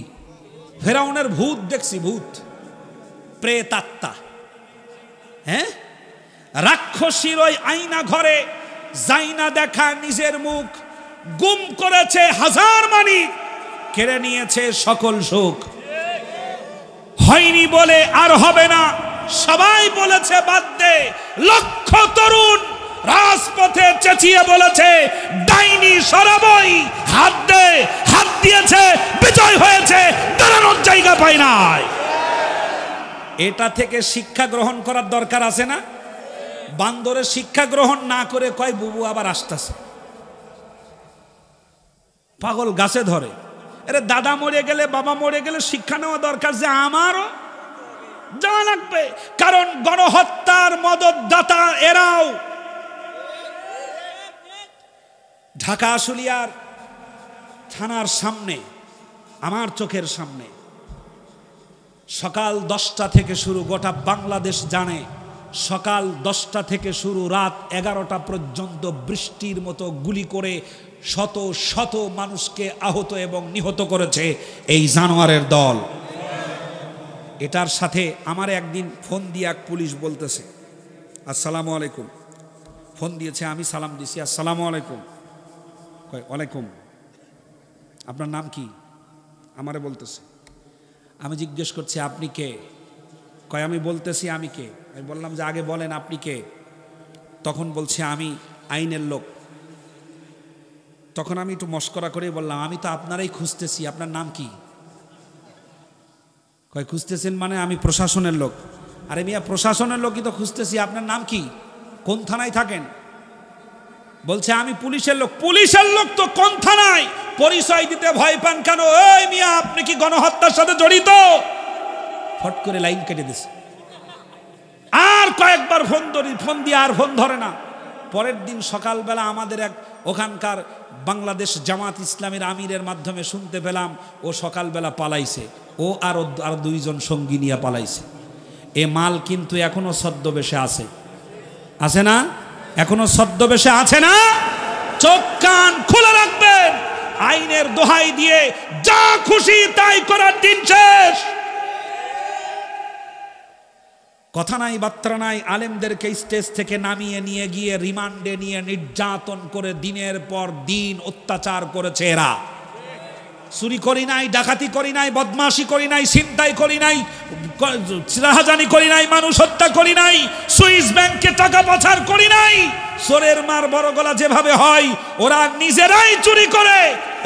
ফেরাউনের ভূত দেখছি, ভূত, প্রেতাত্মা। হ্যাঁ, রাক্ষসীর ওই আয়না ঘরে যাইনা দেখা নিজের মুখ, গুম করেছে হাজার মানিক, কেড়ে নিয়েছে সকল সুখ। হয়নি বলে আর হবে না, সবাই বলেছে বাদ দে। লক্ষ তরুণ রাজপথে চেঁচিয়ে বলেছে ডাইনি সরাবই, হাত দে। হাত দিয়েছে, বিজয় হয়েছে, দাঁড়ানোর জায়গা পায় নাই। এটা থেকে শিক্ষা গ্রহণ করার দরকার আছে না? বান্দরের শিক্ষা গ্রহণ না করে কয় বুবু আবার আসতেছে, পাগল গাছে ধরে। আরে দাদা মরে গেলে, বাবা মরে গেলে শিক্ষা নেওয়া দরকার যে আমারও যাওয়া লাগবে। কারণ গণহত্যার মদতদাতা এরাও। ঢাকা আশুলিয়ার থানার সামনে, আমার চোখের সামনে, সকাল 10টা থেকে শুরু, গোটা বাংলাদেশ জানে, সকাল 10টা থেকে শুরু রাত 11টা পর্যন্ত বৃষ্টির মতো গুলি করে শত শত মানুষকে আহত এবং নিহত করেছে এই জানোয়ারের দল। এটার সাথে আমার একদিন ফোন দিয়ে এক পুলিশ বলতেছে, আসসালামু আলাইকুম, ফোন দিয়েছে, আমি সালাম দিছি, আসসালামু আলাইকুম, কয় ওয়ালাইকুম, আপনার নাম কি? আমারে বলতেছে। আমি জিজ্ঞেস করছি আপনি কে? কয় আমি বলতেছি আমি কে। আমি বললাম যে আগে বলেন আপনি কে। তখন বলছে আমি আইনের লোক। তখন আমি একটু মস্করা করে বললাম আমি তো আপনারাই খুঁজতেছি, আপনার নাম কি? কয় খুঁজতেছেন মানে? আমি প্রশাসনের লোক। আরে মিয়া প্রশাসনের লোকই তো খুঁজতেছি, আপনার নাম কি, কোন থানায় থাকেন? বলছে আমি পুলিশের লোক। পুলিশের লোক তো কোন থানায়? পরিচয় দিতে ভয় পান কেন? এই মিয়া আপনি কি গণহত্যার সাথে জড়িত? ফট করে লাইন কেটে দিছে। আর কয়েকবার ফোন দিয়ে আর ফোন ধরে না। পরের দিন সকালবেলা আমাদের এক ওখানকার বাংলাদেশ জামাত ইসলামের আমিরের মাধ্যমে শুনতে পেলাম ও সকালবেলা পালাইছে, ও আর দুইজন সঙ্গী নিয়ে পালাইছে। এ মাল কিন্তু এখনো ছদ্মবেশে আছে, আছে না? এখনো ছদ্মবেশে আছে না? চোখ কান খোলা রাখবেন। আইনের দোহাই দিয়ে যা খুশি তাই করার দিন শেষ। কথা নাই বার্তা নাই, আলেমদেরকে স্টেজ থেকে নামিয়ে নিয়ে গিয়ে রিমান্ডে নিয়ে নির্যাতন করে দিনের পর দিন অত্যাচার করেছে এরা। চুরি করি নাই, ডাকাতি করি নাই, বদমাশি করি নাই, ছিনতাই করি নাই, রাহাজানি করি নাই, মানুষ হত্যা করি নাই, সুইস ব্যাংকে টাকা পাচার করি নাই। চোরের মার বড় গলা যেভাবে হয় ওরা নিজেরাই চুরি করে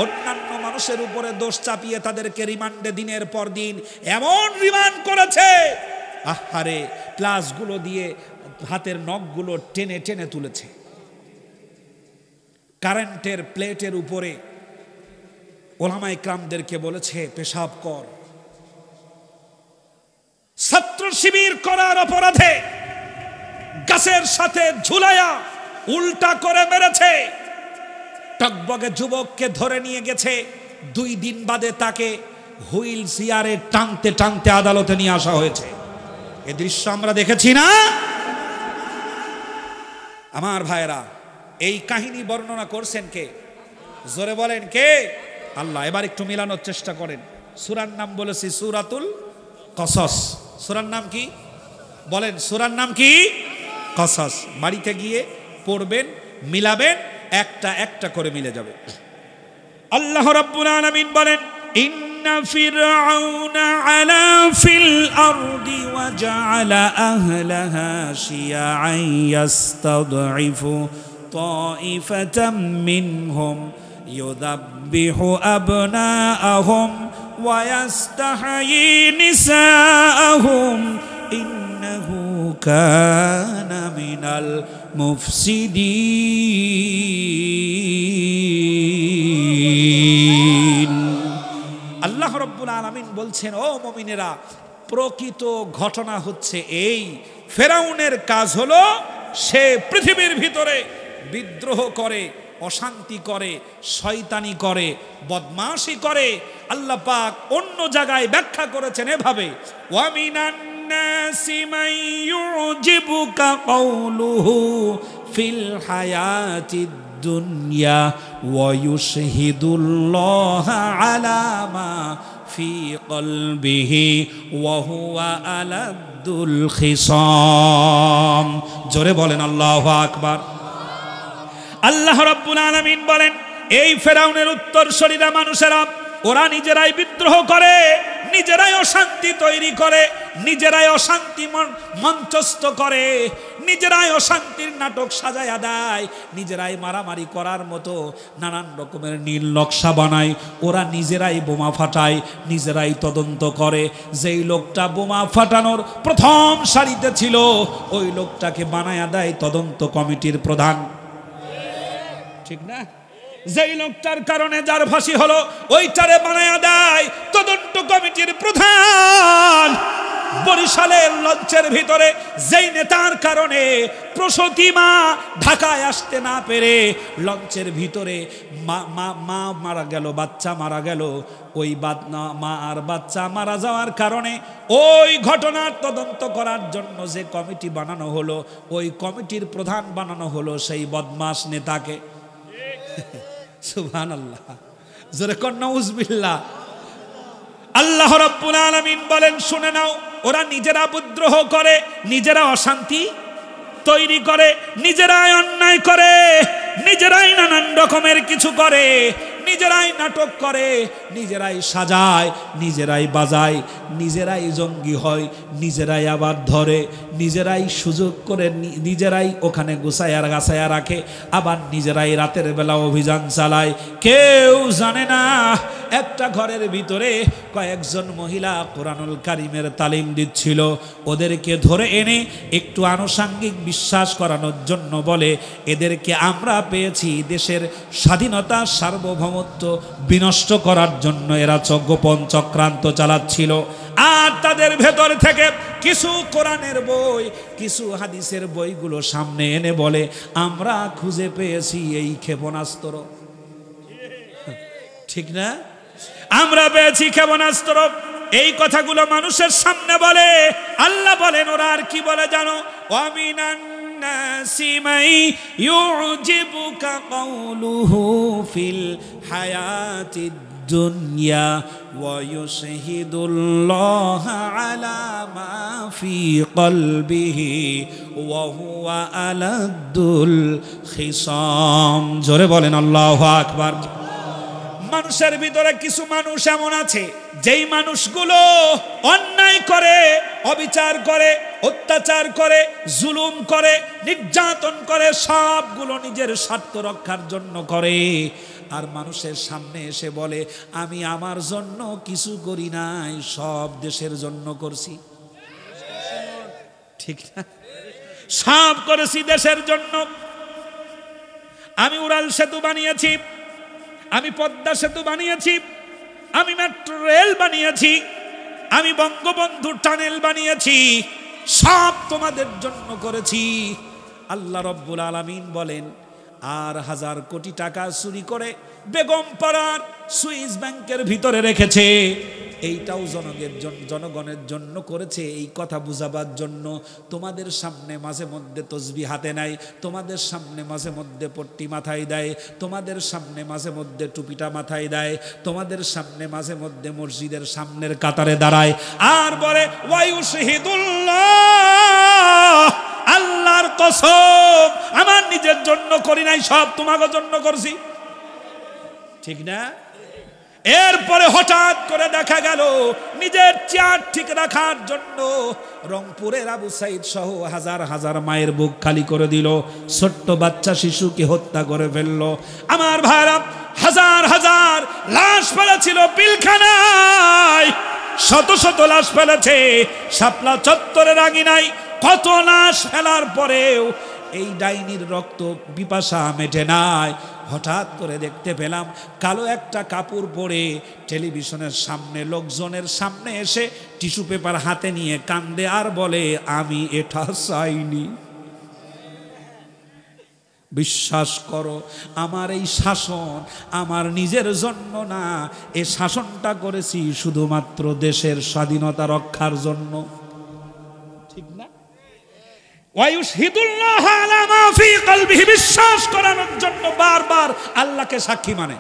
অন্যান্য মানুষের উপরে দোষ চাপিয়ে তাদেরকে রিমান্ডে দিনের পর দিন এমন রিমান্ড করেছে, আহারে প্লাসগুলো দিয়ে হাতের নখগুলো টেনে টেনে তুলেছে। কারেন্টের প্লেটের উপরে ওলামায়ে কেরামদেরকে বলেছে পেশাব কর। ছাত্র শিবির করার অপরাধে গাছের সাথে ঝুলায়া উল্টা করে মেরেছে। টকবগে যুবককে ধরে নিয়ে গেছে, 2 দিন বাদে তাকে হুইল চেয়ারে টানতে টানতে আদালতে নিয়ে আসা হয়েছে। এ দৃশ্য আমরা দেখেছি না? আমার ভাইরা, এই কাহিনী বর্ণনা করছেন কে? জোরে বলেন কে? আল্লাহ। এবার একটু মিলানোর চেষ্টা করেন। সূরার নাম বলেছি সূরাতুল কসস। সূরার নাম কি বলেন? সূরার নাম কি? কসস। বাড়িতে গিয়ে পড়বেন, মিলাবেন, একটা একটা করে মিলে যাবে। আল্লাহ রাব্বুল আলামিন বলেন ইন্না ফিরআউনা আলা ফিল আরদি ওয়া জাআলা আহলাহা শিয়াআন ইয়াস্তাদঈফু তাইফাতাম মিনহুম ইউযাব্বিহু আবনাআহুম ওয়া ইয়াস্তাহয়ী নিসাআহুম ইন্নাহু কানা মিনাল মুফসিদিন। আল্লাহ রাব্বুল আলামিন বলছেন, ও মুমিনেরা, প্রকৃত ঘটনা হচ্ছে এই, ফেরাউনের কাজ হলো সে পৃথিবীর ভিতরে বিদ্রোহ করে, অশান্তি করে, শয়তানি করে, বদমাশি করে। আল্লাহ পাক অন্য জায়গায় ব্যাখ্যা করেছেন এভাবে, ওয়া মিনান নাসি মান ইউজিবুকা কাউলুহু ফিল হায়াতিদ দুনিয়া ওয়া ইউশহিদুল্লাহা আলা মা ফি কলবিহি ওয়া হুয়া আলাদ্দুল খিসাম। জোরে বলেন আল্লাহু আকবার। আল্লাহ রাব্বুল আলামিন বলেন, এই ফেরাউনের উত্তরসূরিরা মানুষেরা ওরা নিজেরাই বিদ্রোহ করে, নিজেরাই অশান্তি তৈরি করে, নিজেরাই অশান্তি মঞ্চস্থ করে, নিজেরাই অশান্তির নাটক সাজায়া দেয়, নিজেরাই মারামারি করার মতো নানান রকমের নীল নকশা বানায়। ওরা নিজেরাই বোমা ফাটায়, নিজেরাই তদন্ত করে। যেই লোকটা বোমা ফাটানোর প্রথম সারিতে ছিল ওই লোকটাকে বানায়া দেয় তদন্ত কমিটির প্রধান, ঠিক না? যেই লোকটার কারণে যার ফাঁসি হলো ওইটারে বানায়া দেয় তদন্ত কমিটির প্রধান। বরিশালের লঞ্চের ভিতরে যেই নেতার কারণে প্রসূতি মা ঢাকায় আসতে না পেরে লঞ্চের ভিতরে মা মারা গেল, বাচ্চা মারা গেল, ওই মা আর বাচ্চা মারা যাওয়ার কারণে ওই ঘটনার তদন্ত করার জন্য যে কমিটি বানানো হলো, ওই কমিটির প্রধান বানানো হলো সেই বদমাশ নেতাকে। সুবহানাল্লাহ, জোরে কর নাউজুবিল্লাহ। আল্লাহ রাব্বুল আলামিন বলেন, শুনে নাও, ওরা নিজেরা বিদ্রোহ করে, নিজেরা অশান্তি তৈরি করে, নিজেরাই অন্যায় করে, নিজেরাই নানান রকমের কিছু করে, নিজেরাই নাটক করে, নিজেরাই সাজায়, নিজেরাই বাজায়, নিজেরাই জঙ্গি হয়, নিজেরাই আবার ধরে, নিজেরাই সুযোগ করে নিজেরাই ওখানে গুছায়া গাছায়া রাখে, আবার নিজেরাই রাতের বেলা অভিযান চালায়। কেউ জানে না একটা ঘরের ভিতরে কয়েকজন মহিলা কোরআনুল কারীমের তালিম দিচ্ছিল। ওদেরকে ধরে এনে একটু আনুষঙ্গিক বিশ্বাস করানোর জন্য বলে, এদেরকে আমরা পেয়েছি দেশের স্বাধীনতা সার্বভৌমত্ব বিনষ্ট করার জন্য। এরা গোপন চক্রান্ত চালাচ্ছিল। আর তাদের ভেতর থেকে কিছু কোরআনের বই, কিছু হাদিসের বইগুলো সামনে এনে বলে, আমরা খুঁজে পেয়েছি এই ক্ষেপণাস্ত্র। ঠিক না? আমরা পেয়েছি ক্ষেপণাস্ত্র। এই কথাগুলো মানুষের সামনে বলে। আল্লাহ বলেন, ওরা আর কি বলে জানো? ওয়ামিনান নাসি মাই ইউজিবুকা কাউলুহু ফিল হায়াতিদ দুনিয়া ওয়া ইউশহিদুল্লাহ আলা মা ফি কলবিহি ওয়া হুয়া আলাদ্দুল খিসাম। জোরে বলেন আল্লাহু আকবার। মানুষের ভিতরে কিছু মানুষ এমন আছে, যেই মানুষগুলো অন্যায় করে, অবিচার করে, অত্যাচার করে, জুলুম করে, নির্যাতন করে, সবগুলো নিজের স্বার্থ রক্ষার জন্য করে। আর মানুষের সামনে এসে বলে, আমি আমার জন্য কিছু করি নাই, সব দেশের জন্য করছি। ঠিক না? সব করেছি দেশের জন্য। আমি উড়াল সেতু বানিয়েছি, আমি পদ্মা সেতু বানিয়েছি, আমি মেট্রো রেল বানিয়েছি, আমি বঙ্গবন্ধু টানেল বানিয়েছি, সব তোমাদের জন্য করেছি। আল্লাহ রব্বুল আলামিন বলেন, আর 1000 কোটি টাকা চুরি করে বেগমপাড়ার সুইস ব্যাংকের ভিতরে রেখেছে। এইটাও জনগণের জন্য করেছে। এই কথা বুঝাবার জন্য তোমাদের সামনে মাঝে মধ্যে তসবিহ হাতে নেয়, তোমাদের সামনে মাঝে মধ্যে পট্টি মাথায় দেয়, তোমাদের সামনে মাঝে মধ্যে টুপিটা মাথায় দেয়, তোমাদের সামনে মাঝে মধ্যে মসজিদের সামনের কাতারে দাঁড়ায় আর বলে, ওয়ায়ুশহিদুল্লাহ, আল্লাহর কসম, আমার নিজের জন্য করি নাই, সব তোমাদের জন্য করছি। ঠিক না? এরপরে হঠাৎ করে দেখা গেল নিজের চেয়ার ঠিক রাখার জন্য রংপুরের আবু সাইদ সহ হাজার হাজার মায়ের বুক খালি করে দিল, ছোট্ট বাচ্চা শিশুকে হত্যা করে ফেললো। আমার ভাইরা, হাজার হাজার লাশ ফেলেছিল পিলখানায়, শত শত লাশ ফেলেছে শাপলা চত্বরের আঙিনায়। কত লাশ ফেলার পরেও এই ডাইনির রক্ত পিপাসা মেটে নাই। হঠাৎ করে দেখতে পেলাম কালো একটা কাপড় পরে টেলিভিশনের সামনে লোকজনের সামনে এসে টিস্যু পেপার হাতে নিয়ে কান্দে আর বলে, আমি এটা চাইনি। বিশ্বাস করো, আমার এই শাসন আমার নিজের জন্য না, এই শাসনটা করেছি শুধুমাত্র দেশের স্বাধীনতা রক্ষার জন্য। ঠিক না? ওয়ায়ুশহিদুল্লাহ আলা মা ফি কলবিহি, বিশ্বাস করানোর জন্য বারবার আল্লাহকে সাক্ষী মানে।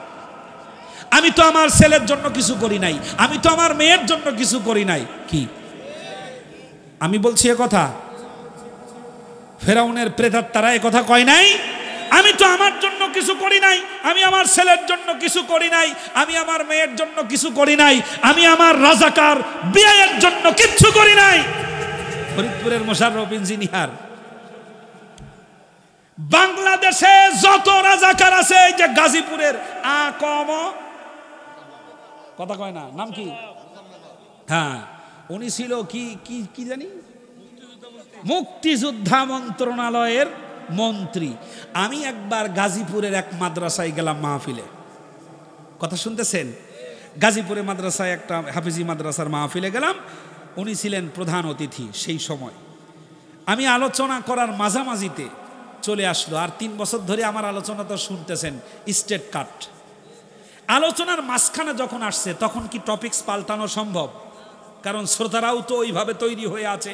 আমি তো আমার ছেলের জন্য কিছু করি নাই, আমি তো আমার মেয়ের জন্য কিছু করি নাই। কি আমি বলছি এ কথা? ফেরাউনের প্রেতাত্মারা এ কথা কয় নাই? আমি তো আমার জন্য কিছু করি নাই, আমি আমার ছেলের জন্য কিছু করি নাই, আমি আমার মেয়ের জন্য কিছু করি নাই, আমি আমার রাজাকার বিয়ের জন্য কিচ্ছু করি নাই। ফরিদপুরের মোশাররফ ইঞ্জিনিয়ার, বাংলাদেশে যত রাজাকার আছে, এই যে গাজীপুরের আকম, কথা কয় না, নাম কি? হ্যাঁ, উনি ছিল কি কি কি জানি, মুক্তিযোদ্ধা মন্ত্রণালয়ের মন্ত্রী। আমি একবার গাজীপুরের এক মাদ্রাসায় গেলাম মাহফিলে, কথা শুনতেছেন? গাজীপুরে মাদ্রাসায় একটা হাফিজি মাদ্রাসার মাহফিলে গেলাম, উনি ছিলেন প্রধান অতিথি। সেই সময় আমি আলোচনা করার মাঝামাঝিতে চলে আসলো, আর 3 বছর ধরে আমার আলোচনা তো শুনতেছেন স্টেট কাট। আলোচনার মাঝখানে যখন আসছে তখন কি টপিকস পাল্টানো সম্ভব? কারণ শ্রোতারাও তো ওইভাবে তৈরি হয়ে আছে।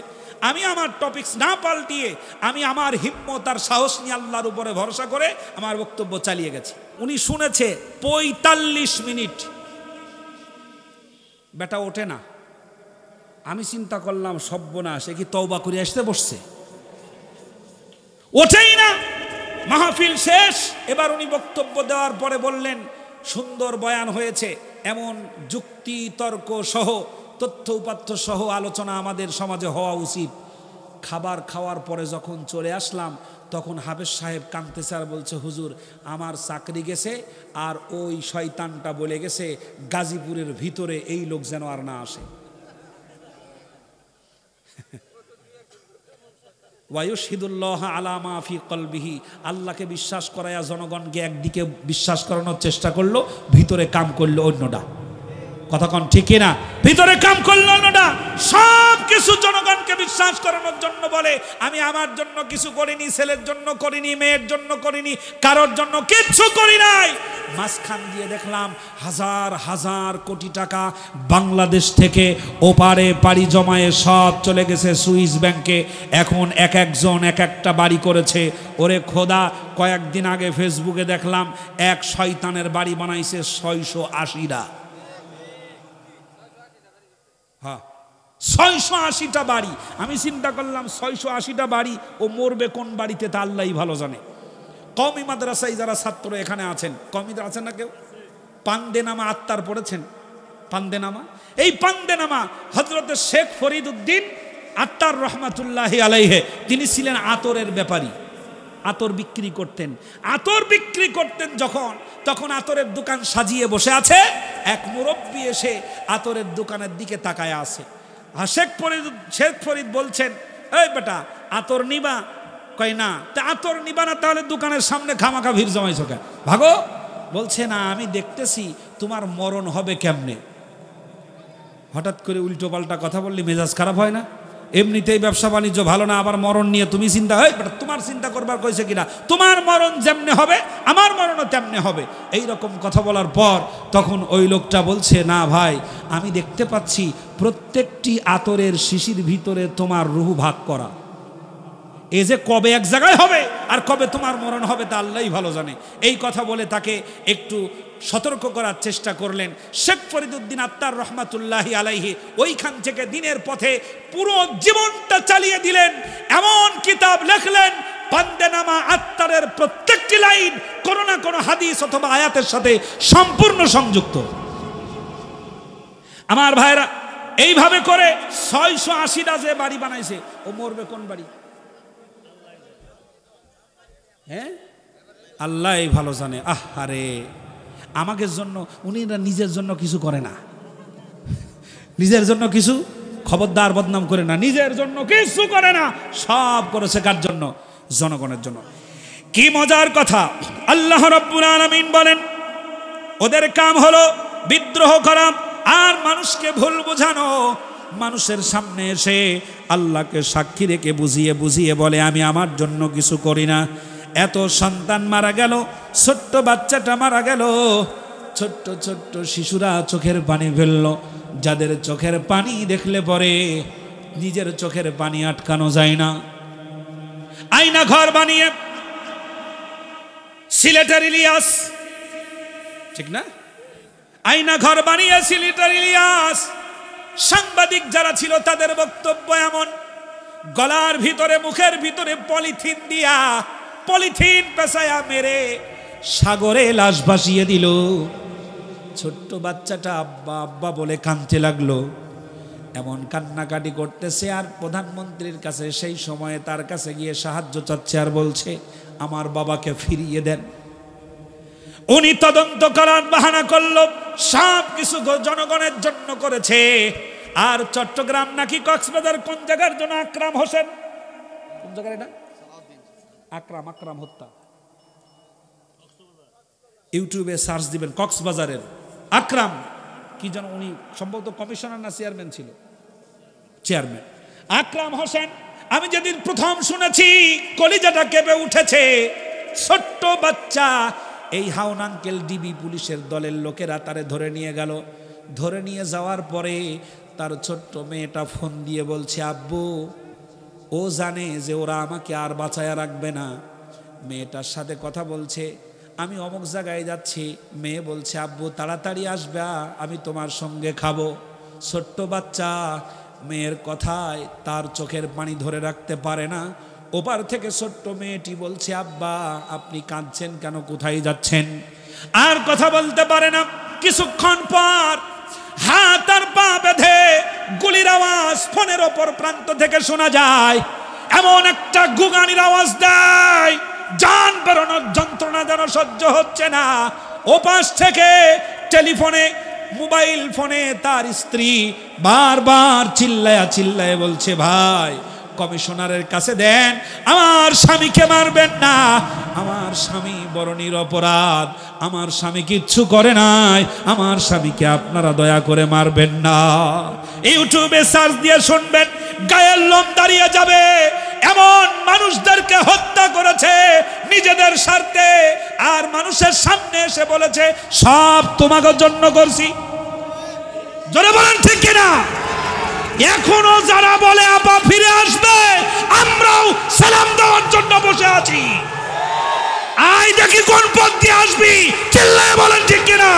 আমি আমার টপিকস না পাল্টিয়ে আমি আমার হিম্মত আর সাহস নিয়ে আল্লাহর উপরে ভরসা করে আমার বক্তব্য চালিয়ে গেছি। উনি শুনেছে 45 মিনিট, বেটা ওঠে না। আমি চিন্তা করলাম সর্বনাশ, সে কি তওবা করে আসতে বসছে, ওঠেই না। মাহফিল শেষ, এবার উনি বক্তব্য দেওয়ার পরে বললেন, সুন্দর বয়ান হয়েছে, এমন যুক্তি তর্ক সহ তথ্য উপাত্ত সহ আলোচনা আমাদের সমাজে হওয়া উচিত। খাবার খাওয়ার পরে যখন চলে আসলাম তখন হাফেজ সাহেব কাঁদতেছে আর বলছে, হুজুর আমার চাকরি গেছে, আর ওই শয়তানটা বলে গেছে গাজীপুরের ভিতরে এই লোক যেন আর না আসে। ওয়ায়ুশহিদুল্লাহ আলা মা ফি কলবিহি, আল্লাহকে বিশ্বাস করায়া জনগণকে একদিকে বিশ্বাস করানোর চেষ্টা করলো, ভিতরে কাম করলো অন্যটা। কতক্ষণ ঠিক না? ভিতরে কাম করলো অন্যটা। সব কিছু জনগণকে বিশ্বাস করানোর জন্য বলে, আমি আমার জন্য কিছু করিনি, ছেলের জন্য করিনি, মেয়ের জন্য করিনি, কারোর জন্য কিচ্ছু করি নাই। মাঝখান দিয়ে দেখলাম হাজার হাজার কোটি টাকা বাংলাদেশ থেকে ওপারে পাড়ি জমায়ে সব চলে গেছে সুইস ব্যাংকে। এখন এক একজন এক একটা বাড়ি করেছে। ওরে খোদা, কয়েকদিন আগে ফেসবুকে দেখলাম এক শয়তানের বাড়ি বানাইছে 680টা। হ্যাঁ, 680টা বাড়ি। আমি চিন্তা করলাম 680টা বাড়ি, ও মরবে কোন বাড়িতে তা আল্লাহই ভালো জানে। কওমি মাদ্রাসায় যারা ছাত্র এখানে আছেন, কওমিতে আছেন না কেউ? পান্দেনামা আত্মার পড়েছেন? পান্দেনামা, এই পান্দেনামা হযরত শেখ ফরিদউদ্দিন আত্তার রহমাতুল্লাহি আলাইহে, তিনি ছিলেন আতরের ব্যাপারী। আতর বিক্রি করতেন। আতর বিক্রি করতেন যখন, তখন আতরের দোকান সাজিয়ে বসে আছে। এক মুরব্বী এসে আতরের দোকানের দিকে তাকায় আছে। আর শেখ ফরিদ বলছেন, এই বেটা আতর নিবা? কয় না। তা আতর নিবা না তাহলে দোকানের সামনে খামাখা ভিড় জমাইছো কেন, ভাগো। বলছে না, আমি দেখতেছি তোমার মরণ হবে কেমনে। হঠাৎ করে উল্টো পাল্টা কথা বললি মেজাজ খারাপ হয় না? এমনিতেই ব্যবসা বাণিজ্য ভালো না, আবার মরণ নিয়ে তুমি চিন্তা হয়। তোমার চিন্তা করবার কইছে কিনা? তোমার মরণ যেমনে হবে আমার মরণও তেমনে হবে। এই রকম কথা বলার পর তখন ওই লোকটা বলছে, না ভাই, আমি দেখতে পাচ্ছি প্রত্যেকটি আতরের শিশির ভিতরে তোমার রূহ ভাগ করা। এ যে কবে এক জায়গায় হবে আর কবে তোমার মরণ হবে তা আল্লাহই ভালো জানে। এই কথা বলে তাকে একটু সতর্ক করার চেষ্টা করলেন। শেখ ফরিদউদ্দিন আত্তার রহমাতুল্লাহি আলাইহি ওইখান থেকে দিনের পথে পুরো জীবনটা চালিয়ে দিলেন। এমন কিতাব লিখলেন, পান্দেনামা আত্তারের প্রত্যেকটি লাইন কোনো না কোনো হাদিস অথবা আয়াতের সাথে সম্পূর্ণ সংযুক্ত। আমার ভাইরা, এইভাবে করে 680টা যে বাড়ি বানাইছে, ও মরবে কোন বাড়ি? হ্যাঁ, আল্লাহ ভালো জানে। আরে আমাদের জন্য উনি নিজের জন্য কিছু করে না, নিজের জন্য কিছু, খবরদার বদনাম করে না, নিজের জন্য কিছু করে না, সব করেছে কার জন্য? জনগণের জন্য। কি মজার কথা, আল্লাহ রাব্বুল আলামিন বলেন, ওদের কাম হলো বিদ্রোহ করা আর মানুষকে ভুল বোঝানো। মানুষের সামনে এসে আল্লাহকে সাক্ষী রেখে বুঝিয়ে বুঝিয়ে বলে, আমি আমার জন্য কিছু করি না। এত সন্তান মারা গেল, ছোট্ট বাচ্চাটা মারা গেল, ছোট্ট ছোট্ট শিশুরা চোখের পানি ফেললো, যাদের চোখের পানি দেখলে পরে নিজের চোখের পানি আটকানো যায় না। আয়না ঘর বানিয়ে সিলেটের ইলিয়াস, ঠিক না? আয়না ঘর বানিয়ে সিলেটের ইলিয়াস, সাংবাদিক যারা ছিল তাদের বক্তব্য এমন, গলার ভিতরে মুখের ভিতরে পলিথিন দিয়া, পলিথিন পেঁচায়া মেরে সাগরে লাশ ভাসিয়ে দিল। ছোট্ট বাচ্চাটা আব্বা আব্বা বলে কাঁদতে লাগলো, এমন কান্নাকাটি করতেছে। আর প্রধানমন্ত্রীর কাছে সেই সময়ে তার কাছে গিয়ে সাহায্য চাচ্ছে আর বলছে, আমার বাবাকে ফিরিয়ে দেন। উনি তদন্ত করার বাহানা করলো, সব কিছু জনগণের জন্য করেছে। আর চট্টগ্রাম নাকি কক্সবাজার কোন জায়গার জন্য আকরাম হোসেন, কোন জায়গার এটা? আকরাম হত্যা, ইউটিউবে সার্চ দিবেন, কক্সবাজারের আকরাম কি যেন, উনি সম্ভবত কমিশনার না চেয়ারম্যান ছিল, চেয়ারম্যান আকরাম হোসেন। আমি যেদিন প্রথম শুনেছি কলিজাটা কেঁপে উঠেছে। ছোট্ট বাচ্চা, এই হাউন আঙ্কেল ডিবি পুলিশের দলের লোকেরা তারে ধরে নিয়ে গেল। ধরে নিয়ে যাওয়ার পরে তার ছোট্ট মেয়েটা ফোন দিয়ে বলছে, আব্বু, ও জানে যে ওরা আমাকে আর বাঁচায়া রাখবে না। মেয়েটার সাথে কথা বলছে, আমি অমুক জায়গায় যাচ্ছি। মেয়ে বলছে, আব্বু তাড়াতাড়ি আসবা, আমি তোমার সঙ্গে খাবো। ছোট্ট বাচ্চা মেয়ের কথায় তার চোখের পানি ধরে রাখতে পারে না। ওপার থেকে ছোট্ট মেয়েটি বলছে, আব্বা আপনি কাঁদছেন কেন, কোথায় যাচ্ছেন? আর কথা বলতে পারে না। কিছুক্ষণ পর হাত আর পা বেঁধে গুলির আওয়াজ ফোনের ওপর প্রান্ত থেকে শোনা যায়। এমন একটা গুগানির আওয়াজ দেয়, জান বেরোনোর যন্ত্রণা যেন সহ্য হচ্ছে না। ওপাশ থেকে টেলিফোনে, মোবাইল ফোনে তার স্ত্রী বারবার চিল্লায়া চিল্লায় বলছে, ভাই কমিশনারের কাছে দেন, আমার স্বামীকে মারবেন না, আমার স্বামী বড় নিরপরাধ, আমার স্বামী কিচ্ছু করে নাই, আমার স্বামীকে আপনারা দয়া করে মারবেন না। ইউটিউবে সার্চ দিয়ে শুনবেন, গায়ের লোম দাঁড়িয়ে যাবে। এমন মানুষদেরকে হত্যা করেছে নিজেদের স্বার্থে, আর মানুষের সামনে এসে বলেছে সব তোমাকে জন্য করছি। জোরে বলেন ঠিক কিনা? এখনো যারা বলে আপা ফিরে আসবে, আমরাও সালাম দেওয়ার জন্য বসে আছি। আই দেখি কোন পথ দিয়ে আসবি, চিল্লায় বলেন ঠিক কিনা?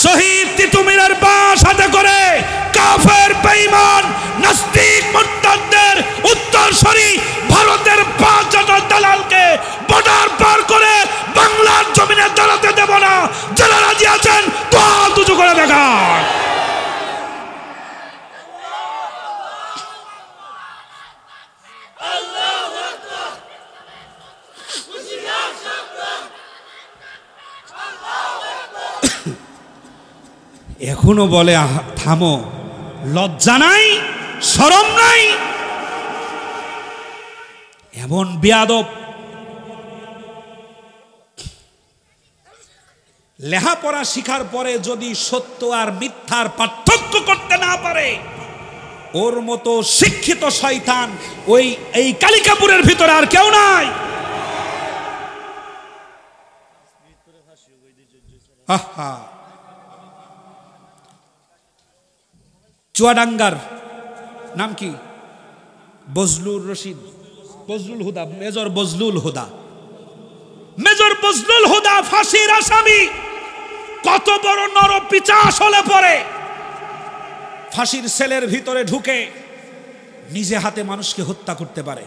শহীদ তিতুমিরের বাস হাতে করে কাফের বেঈমান নাস্তিক মুরতাদদের উত্তরসূরি ভারতের ৫,০০০ দালালকে বর্ডার পার করে বাংলার জমিনে দাঁড়াতে দেব না। যারা রাজি আছেন তো হাত উঁচু করে দেখান। এখনো বলে থামো, লজ্জা নাই, শরম নাই? এমন বেয়াদব। লেখাপড়া শিখার পরে যদি সত্য আর মিথ্যার পার্থক্য করতে না পারে, ওর মতো শিক্ষিত শয়তান এই কালিকাপুরের ভিতরে আর কেউ নাই। আহা, চুয়াডাঙ্গার নাম কি? বজলুর রশিদ, বজলুল হুদা, মেজর বজলুল হুদা। মেজর বজলুল হুদা ফাঁসির আসামি। কত বড় নরপিশাচ হলে পরে ফাঁসির সেলের ভিতরে ঢুকে নিজে হাতে মানুষকে হত্যা করতে পারে?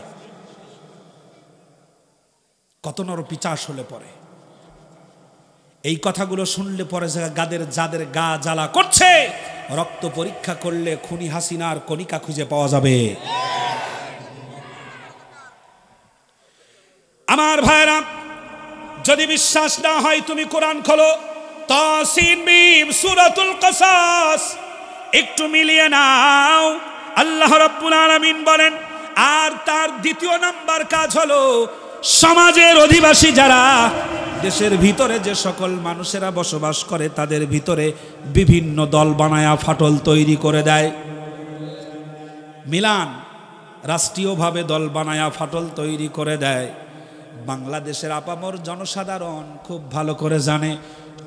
কত নরপিশাচ হলে পরে। এই কথাগুলো শুনলে পরে যাদের গা জ্বালা করছে, রক্ত পরীক্ষা করলে খুনি হাসিনার কণিকা খুঁজে পাওয়া যাবে। আমার ভাইরা, যদি বিশ্বাস না হয় তুমি কোরআন খোলো, তাসিন মিম সূরাতুল কাসাস একটু মিলিয়ে নাও। আল্লাহ রাব্বুল আলামিন বলেন, আর তার দ্বিতীয় নাম্বার কাজ হলো সমাজের অধিবাসী যারা, দেশের ভিতরে যে সকল মানুষেরা বসবাস করে তাদের ভিতরে বিভিন্ন দল বানায়া ফাটল তৈরি করে দেয়। মিলান রাষ্ট্রীয়ভাবে দল বানায়া ফাটল তৈরি করে দেয়। বাংলাদেশের আপামর জনসাধারণ খুব ভালো করে জানে,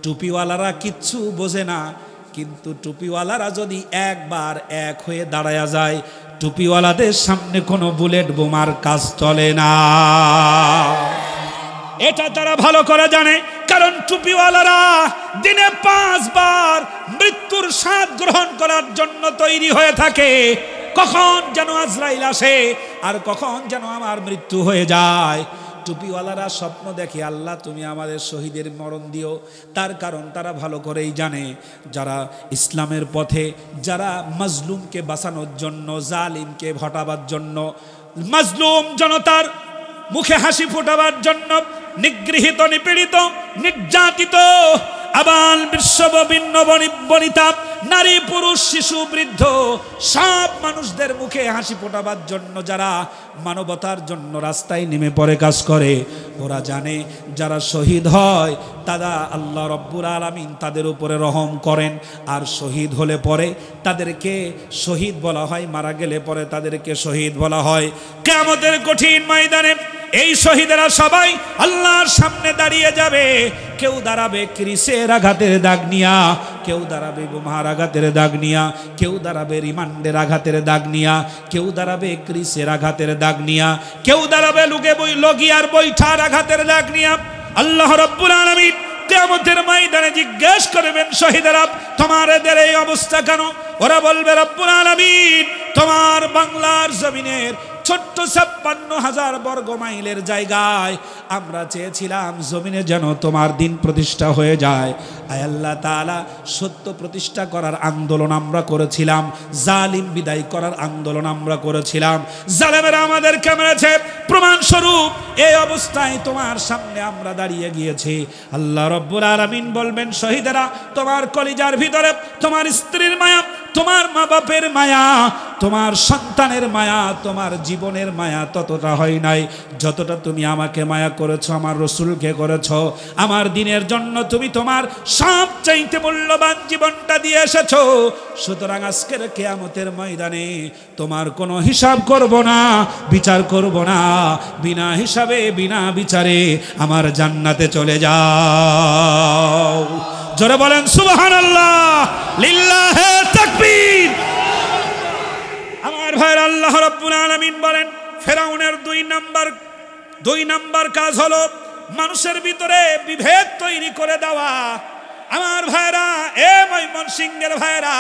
টুপিওয়ালারা কিচ্ছু বোঝে না, কিন্তু টুপিওয়ালারা যদি একবার এক হয়ে দাঁড়ায়া যায়, টুপিওয়ালাদের সামনে কোনো বুলেট বোমার কাজ চলে না। এটা তারা ভালো করে জানে, কারণ টুপিওয়ালারা দিনে 5 বার মৃত্যুর স্বাদ গ্রহণ করার জন্য তৈরি হয়ে থাকে। কখন যেন আজরাইল আসে আর কখন যেন আমার মৃত্যু হয়ে যায়। টুপিওয়ালারা স্বপ্ন দেখে, আল্লাহ তুমি আমাদের শহীদের মরণ দিও। তার কারণ তারা ভালো করেই জানে, যারা ইসলামের পথে, যারা মাজলুমকে বাঁচানোর জন্য, জালিমকে হটাবার জন্য, মাজলুম জনতার মুখে হাসি ফোটাবার জন্য, নিগৃহীত, নিপীড়িত, নির্যাতিত আবাল বৃষভ ভিন্ন বনিতা, নারী পুরুষ শিশু বৃদ্ধ সব মানুষদের মুখে হাসি ফোটাবার জন্য যারা মানবতার জন্য রাস্তায় নেমে পড়ে কাজ করে, ওরা জানে যারা শহীদ হয় তারা আল্লাহ রব্বুল আলামিন তাদের উপরে রহম করেন। আর শহীদ হলে পরে তাদেরকে শহীদ বলা হয়, মারা গেলে পরে তাদেরকে শহীদ বলা হয়। কিয়ামতের কঠিন ময়দানে এই শহীদেরা সবাই আল্লাহর সামনে দাঁড়িয়ে যাবে। কেউ দাঁড়াবে ক্রিসের আঘাতের দাগ নিয়া, কেউ দাঁড়াবে বোমার আঘাতের দাগ নিয়া, কেউ দাঁড়াবে রিমান্ডের আঘাতের দাগ নিয়া, কেউ দাঁড়াবে ক্রিসের আঘাতের দাগ নিয়া, কেউ দাঁড়াবে লগিয়ার বৈঠার আঘাতের দাগ নিয়া। আল্লাহ রাব্বুল আলামিন কিয়ামতের ময়দানে জিজ্ঞেস করবেন, শহীদেরা তোমাদের এই অবস্থা কেন? ওরা বলবে, রব্বুল আলামিন তোমার বাংলার জমিনের ছোট্ট 56,000 বর্গ মাইলের জায়গায় আমরা চেয়েছিলাম জমিনে যেন তোমার দিন প্রতিষ্ঠা হয়ে যায়। আয় আল্লাহ তাআলা, সত্য প্রতিষ্ঠা করার আন্দোলন আমরা করেছিলাম, জালিম বিদায় করার আন্দোলন আমরা করেছিলাম, জালেমেরা আমাদেরকে মেরেছে, প্রমাণস্বরূপ এই অবস্থায় তোমার সামনে আমরা দাঁড়িয়ে গিয়েছি। আল্লাহ রব্বুল আলামিন বলবেন, শহীদেরা তোমার কলিজার ভিতরে তোমার স্ত্রীর মায়া, তোমার মা বাপের মায়া, তোমার সন্তানের মায়া, তোমার জীবনের মায়া ততটা হয় নাই যতটা তুমি আমাকে মায়া করেছো, আমার রসুলকে করেছো। আমার দিনের জন্য তুমি তোমার সবচাইতে মূল্যবান জীবনটা দিয়ে এসেছো। সুতরাং আজকের কিয়ামতের ময়দানে তোমার কোনো হিসাব করব না, বিচার করব না, বিনা হিসাবে বিনা বিচারে আমার জান্নাতে চলে যাও। জোরে বলেন সুবহানাল্লাহ, লিল্লাহে তাকবীর। আমার ভাইরা, আল্লাহ রাব্বুল আলামিন বলেন, ফেরাউনের দুই নাম্বার কাজ হলো মানুষের ভিতরে বিভেদ তৈরি করে দেওয়া। আমার ভাইরা, এ ময়মনসিংহের ভাইরা,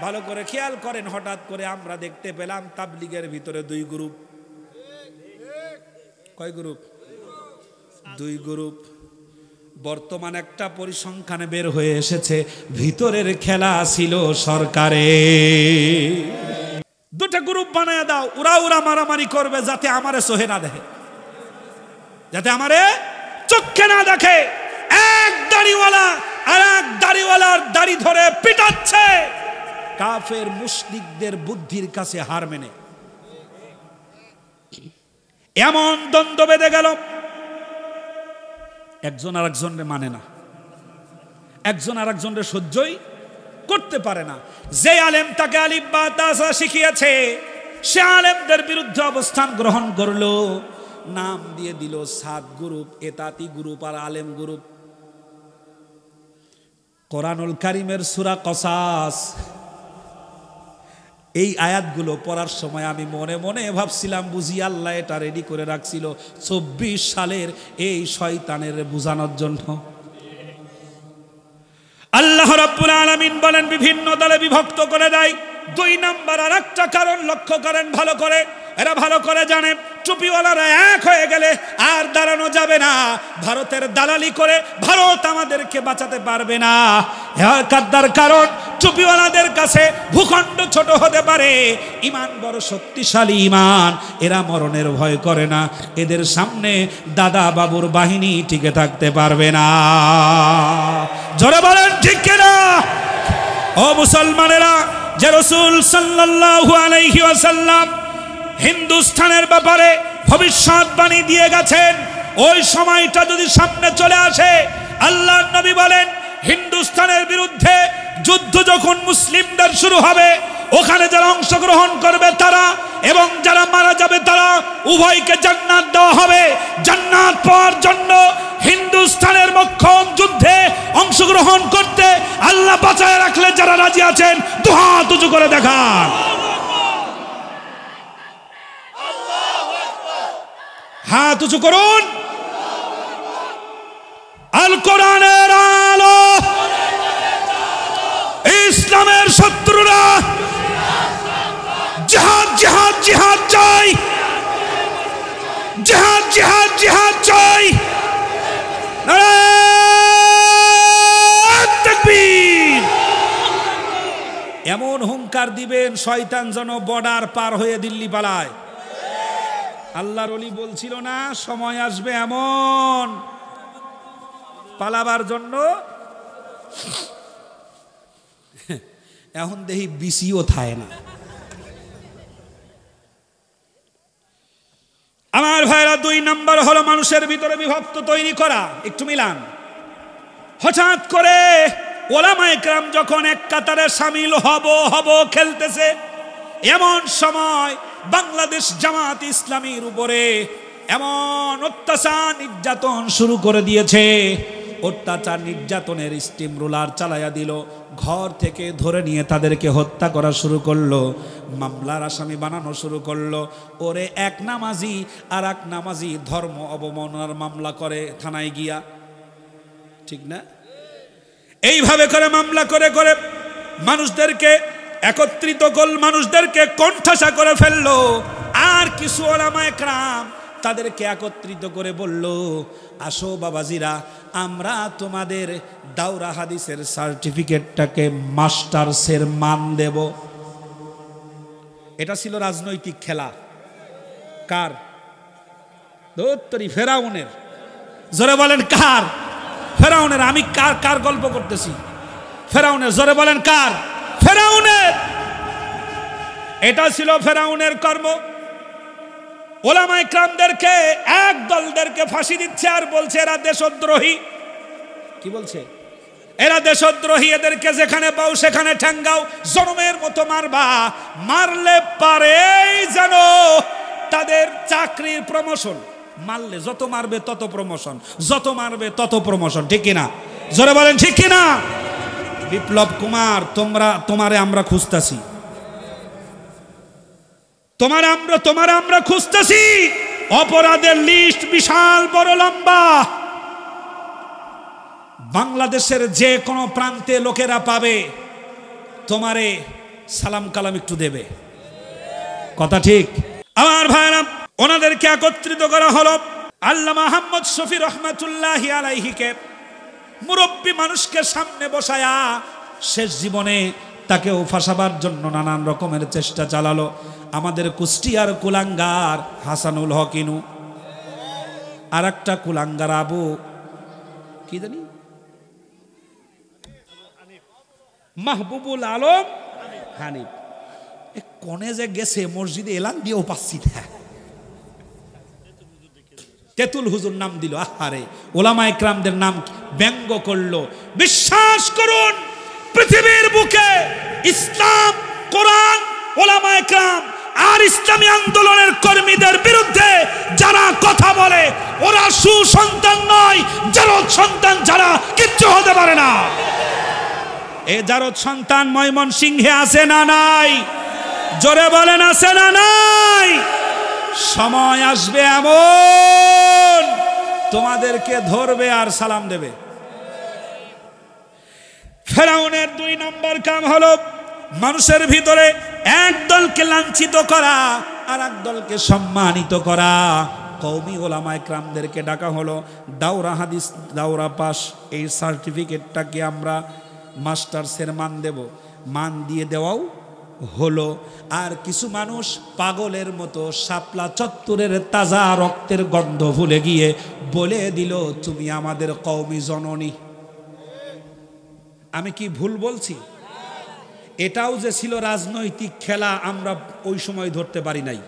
ভালো করে খেয়াল করেন, হঠাৎ করে আমরা দেখতে পেলাম তাবলীগের ভিতরে দুই গ্রুপ। কয় গ্রুপ? দুই গ্রুপ। বর্তমান একটা পরিসংখ্যানে বের হয়ে এসেছে, ভিতরের খেলা ছিল সরকারে। দুটা গ্রুপ বানায় দাও, ওরা মারামারি করবে যাতে আমারে চোখে না দেখে, যাতে আমারে চোখে না দেখে। এক দাড়িওয়ালা আর এক দাড়িওয়ালার দাড়ি ধরে পিটাচ্ছে, কাফের মুশরিকদের বুদ্ধির কাছে হার মেনে। এমন দ্বন্দ্ব বেঁধে গেল, একজন আর একজনকে মানে না, একজন আর একজনকে সহ্যই করতে পারে না। যে আলেম তাকে আলিফ বা তা শিখিয়েছে, সে আলেমদের বিরুদ্ধে অবস্থান গ্রহণ করলো, নাম দিয়ে দিল 7 গ্রুপ, এতাতি গ্রুপ আর আলেম গ্রুপ। কোরআনুল কারীমের সূরা কসাস, এই আয়াতগুলো পড়ার সময় আমি মনে মনে ভাবছিলাম, বুঝি আল্লাহ এটা রেডি করে রাখছিল 24 সালের এই শয়তানের বুঝানোর জন্য। আল্লাহ রাব্বুল আলামিন বলেন, বিভিন্ন দলে বিভক্ত করে দেয়। 2 নাম্বার আর একটা কারণ লক্ষ্য করেন ভালো করে, এরা ভালো করে জানে টুপিওয়ালারা এক হয়ে গেলে আর দাঁড়ানো যাবে না। ভারতের দালালি করে ভারত আমাদেরকে বাঁচাতে পারবে না। তার কারণ টুপিওয়ালাদের কাছে ভূখণ্ড ছোট হতে পারে, ইমান বড় শক্তিশালী ইমান। এরা মরণের ভয় করে না, এদের সামনে দাদা বাবুর বাহিনী টিকে থাকতে পারবে না। জোরে বলেন ঠিক কিনা? ও মুসলমানেরা, যে রাসূল সাল্লাল্লাহু আলাইহি ওয়াসাল্লাম হিন্দুস্তানের ব্যাপারে ভবিষ্যৎবাণী দিয়ে গেছেন, ওই সময়টা যদি সামনে চলে আসে, আল্লাহর নবী বলেন, হিন্দুস্তানের বিরুদ্ধে যুদ্ধ যখন মুসলিমদের শুরু হবে, ওখানে যারা অংশগ্রহণ করবে তারা এবং যারা মারা যাবে তারা উভয়কে জান্নাত দেওয়া হবে। জান্নাত পাওয়ার জন্য হিন্দুস্তানের মক্ষম যুদ্ধে অংশগ্রহণ করতে আল্লাহ বাঁচায় রাখলে যারা রাজি আছেন, দুহাত উঁচু করে দেখান। হাত উঁচু করুন। আল কোরআনের আলো, ইসলামের শত্রুরা জিহাদ জিহাদ জিহাদ চাই, জিহাদ জিহাদ জিহাদ চাই। নারায়ে তাকবীর। এমন হুঙ্কার দিবেন শয়তান যেন বর্ডার পার হয়ে দিল্লি পালায়। আল্লাহর ওলি বলছিল না, সময় আসবে এমন পালাবার জন্য। এখন দেখি বিসিও থাকে না। আমার ভাইরা, 2 নাম্বার হলো মানুষের ভিতরে বিভক্ত তৈরি করা। একটু মিলান। হঠাৎ করে ওলামায়ে কেরাম যখন এক কাতারে শামিল হব খেলতেছে, এমন সময় বাংলাদেশ জামাত ইসলামীর উপরে এমন অত্যাচার নির্যাতন শুরু করে দিয়েছে, অত্যাচার নির্যাতনের স্টিম রোলার চালাইয়া দিল। ঘর থেকে ধরে নিয়ে তাদেরকে হত্যা করা শুরু করলো, মামলার আসামি বানানো শুরু করলো। ওরে এক নামাজি আর এক নামাজি ধর্ম অবমাননার মামলা করে থানায় গিয়া, ঠিক না? এইভাবে করে মামলা করে করে মানুষদেরকে একত্রিত করল, মানুষদেরকে কণ্ঠাসা করে ফেললো। আর কিছু ওলামায়ে কেরাম তাদেরকে একত্রিত করে বলল, আসো বাবাজিরা, আমরা তোমাদের দাওরা হাদিসের সার্টিফিকেটটাকে মাস্টার্সের মান দেব। এটা ছিল রাজনৈতিক খেলা। কার? দৌত্তরি ফেরাউনের। জোরে বলেন কার? ফেরাউনের। আমি কার কার গল্প করতেছি? ফেরাউনের। জোরে বলেন কার? ফেরাউনের। এটা ছিল ফেরাউনের কর্ম। ওলামায়ে কেরামদেরকে এক দলদেরকে ফাঁসি দিচ্ছে আর বলছে এরা দেশদ্রোহী। কি বলছে? এরা দেশদ্রোহী, এদেরকে যেখানে পাও সেখানে ঠ্যাঙ্গাও, জনমের মতো মারবা, মারলে পারে যেন তাদের চাকরির প্রমোশন। মারলে যত মারবে তত প্রমোশন, যত মারবে তত প্রমোশন, ঠিক কিনা? জোরে বলেন ঠিক কিনা? বিপ্লব কুমার, তোমারে আমরা খুঁজতাছি, তোমার আমরা খুঁজতেছি। অপরাধের লিস্ট বিশাল বড় লম্বা। বাংলাদেশের যে কোনো প্রান্তে লোকেরা পাবে, তোমারে সালাম কালাম একটু দেবে। কথা ঠিক? আমার ভাইরা, ওনাদেরকে একত্রিত করা হলো। আল্লামা আহমদ শফি রহমাতুল্লাহি আলাইহিকে মুরব্বী মানুষকে সামনে বসায়া শেষ জীবনে তাকেও ফাঁসাবার জন্য নানান রকমের চেষ্টা চালালো। আমাদের কুষ্টিয়ার কুলাঙ্গার হাসানুল হক ইনু, আর একটা কুলাঙ্গার আবু কি জানি মাহবুবুল আলম হানিফ, কোনে যে গেছে মসজিদে এলান দিয়েও পাচ্ছি না। তেতুল হুজুর নাম দিল। আহারে, ওলামায়ে কেরামদের নাম ব্যঙ্গ করলো। বিশ্বাস করুন, পৃথিবীর বুকে ইসলাম, কোরআন, ওলামায়ে কেরাম আর ইসলামী আন্দোলনের কর্মীদের বিরুদ্ধে যারা কথা বলে ওরা সুসন্তান নয়, জারদ সন্তান ছাড়া কিচ্ছু হতে পারে না। এ জারদ সন্তান ময়মনসিংহে আছে না নাই? জোরে বলেন আছে না নাই? সময় আসবে এমন তোমাদেরকে ধরবে আর সালাম দেবে। ফেরাউনের 2 নম্বর কাম হলো মানুষের ভিতরে এক দলকে লাঞ্ছিত করা আর এক দলকে সম্মানিত করা। কওমি ওলামায়ে কেরামদেরকে ডাকা হলো, দাওরা হাদিস, দাওরা পাস, এই সার্টিফিকেটটাকে আমরা মাস্টার্সের মান দেব। মান দিয়ে দেওয়াও হলো। আর কিছু মানুষ পাগলের মতো শাপলা চত্বরের তাজা রক্তের গন্ধ ভুলে গিয়ে বলে দিল, তুমি আমাদের কওমি জননী। আমি কি ভুল বলছি? এটাও যে ছিল রাজনৈতিক খেলা, আমরা ওই সময় ধরতে পারি নাই।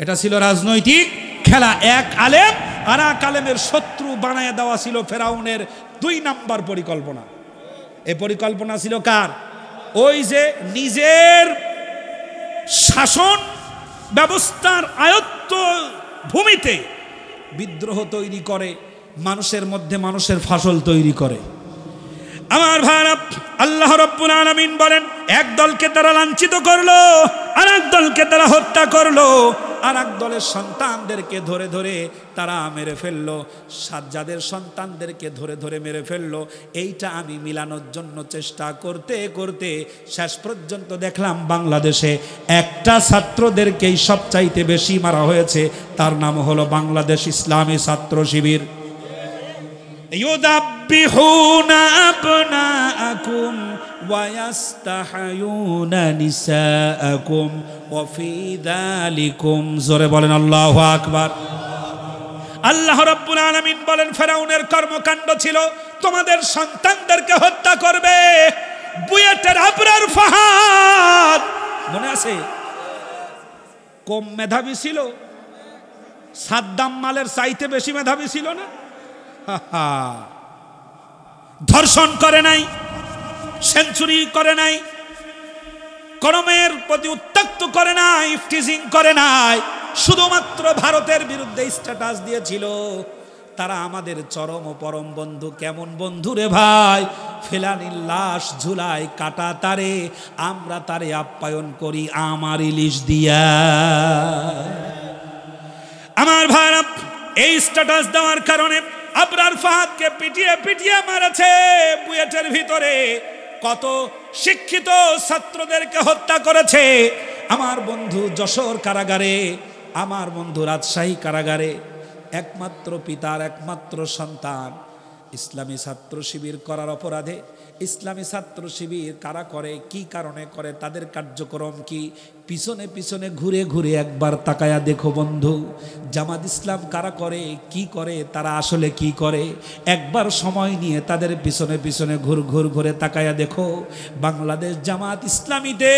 এটা ছিল রাজনৈতিক খেলা। এক আলেম আর এক আলেমের শত্রু বানায় দেওয়া ছিল ফেরাউনের 2 নম্বর পরিকল্পনা। এই পরিকল্পনা ছিল কার? ওই যে নিজের শাসন ব্যবস্থার আয়ত্ত ভূমিতে বিদ্রোহ তৈরি করে, মানুষের মধ্যে মানুষের ফাসল তৈরি করে। আমার ভাইরা, আল্লাহ রাব্বুল আলামিন বলেন, এক দলকে তারা লাঞ্ছিত করলো, আর এক দলকে তারা হত্যা করলো, আর এক দলের সন্তানদেরকে ধরে ধরে তারা মেরে ফেললো, সাজ্জাদের সন্তানদেরকে ধরে ধরে মেরে ফেললো। এইটা আমি মিলানোর জন্য চেষ্টা করতে করতে শেষ পর্যন্ত দেখলাম বাংলাদেশে একটা ছাত্রদেরকেই সবচাইতে বেশি মারা হয়েছে, তার নাম হলো বাংলাদেশ ইসলামী ছাত্র শিবির। ইউদাব্বিহুনা আবনাআকুম ওয়া ইস্তাহয়ুনা নিসাআকুম ওয়া ফি যালিকুম, জোরে বলেন আল্লাহু আকবার। আল্লাহ রাব্বুল আলামিন বলেন, ফেরাউনের কর্মকাণ্ড ছিল তোমাদের সন্তানদেরকে হত্যা করবে। বুয়েটের আবরার ফাহাদ মনে আছে? কম মেধাবী ছিল? সাদ্দাম মালের চাইতে বেশি মেধাবী ছিল না? ধর্ষণ করে নাই, সেঞ্চুরি করে নাই, কর্মের প্রতি উত্ত্যক্ত করে নাই, ইফটিজিং করে নাই, শুধুমাত্র ভারতের বিরুদ্ধে স্ট্যাটাস দিয়েছিল। তারা আমাদের চরম ও পরম বন্ধু। কেমন বন্ধু রে ভাই? ফেলানির লাশ ঝুলায় কাটা তারে, আমরা তারে আপ্যায়ন করি আমার ইলিশ দিয়া। আমার ভাইরা, এই স্ট্যাটাস দেওয়ার কারণে আবরার ফাহাদকে পিটিয়ে পিটিয়ে মারেছে বুয়েটের ভিতরে, কত শিক্ষিত ছাত্রদেরকে হত্যা করেছে। আমার বন্ধু যশোর কারাগারে, আমার বন্ধু রাজশাহী কারাগারে, একমাত্র পিতার একমাত্র সন্তান ইসলামী ছাত্র শিবির করার অপরাধে। ইসলামী ছাত্র শিবির কারা করে, কি কারণে করে, তাদের কার্যক্রম কি, পিছনে পিছনে ঘুরে ঘুরে একবার তাকায়া দেখো বন্ধু। জামাত ইসলাম কারা করে, কি করে, তারা আসলে কি করে, একবার সময় নিয়ে তাদের পিছনে পিছনে ঘুরে তাকায়া দেখো। বাংলাদেশ জামাত ইসলামীতে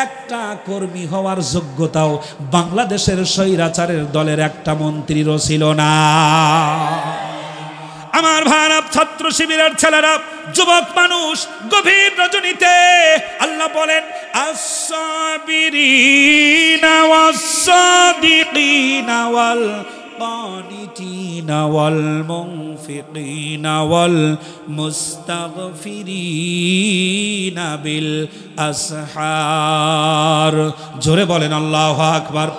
একটা কর্মী হওয়ার যোগ্যতাও বাংলাদেশের স্বৈরাচারের দলের একটা মন্ত্রীরও ছিল না। আমার ভাইরা, ছাত্র শিবিরের ছেলেরা, যুবক মানুষ, গভীর রজনীতে আল্লাহ বলেন আস-সাবিরিনা ওয়াস-সাদিকিনা ওয়াল কানিতিনা ওয়াল মুনফিকিনা ওয়াল মুস্তাগফিরিনা বিল আসহার। জোরে বলেন আল্লাহু আকবার।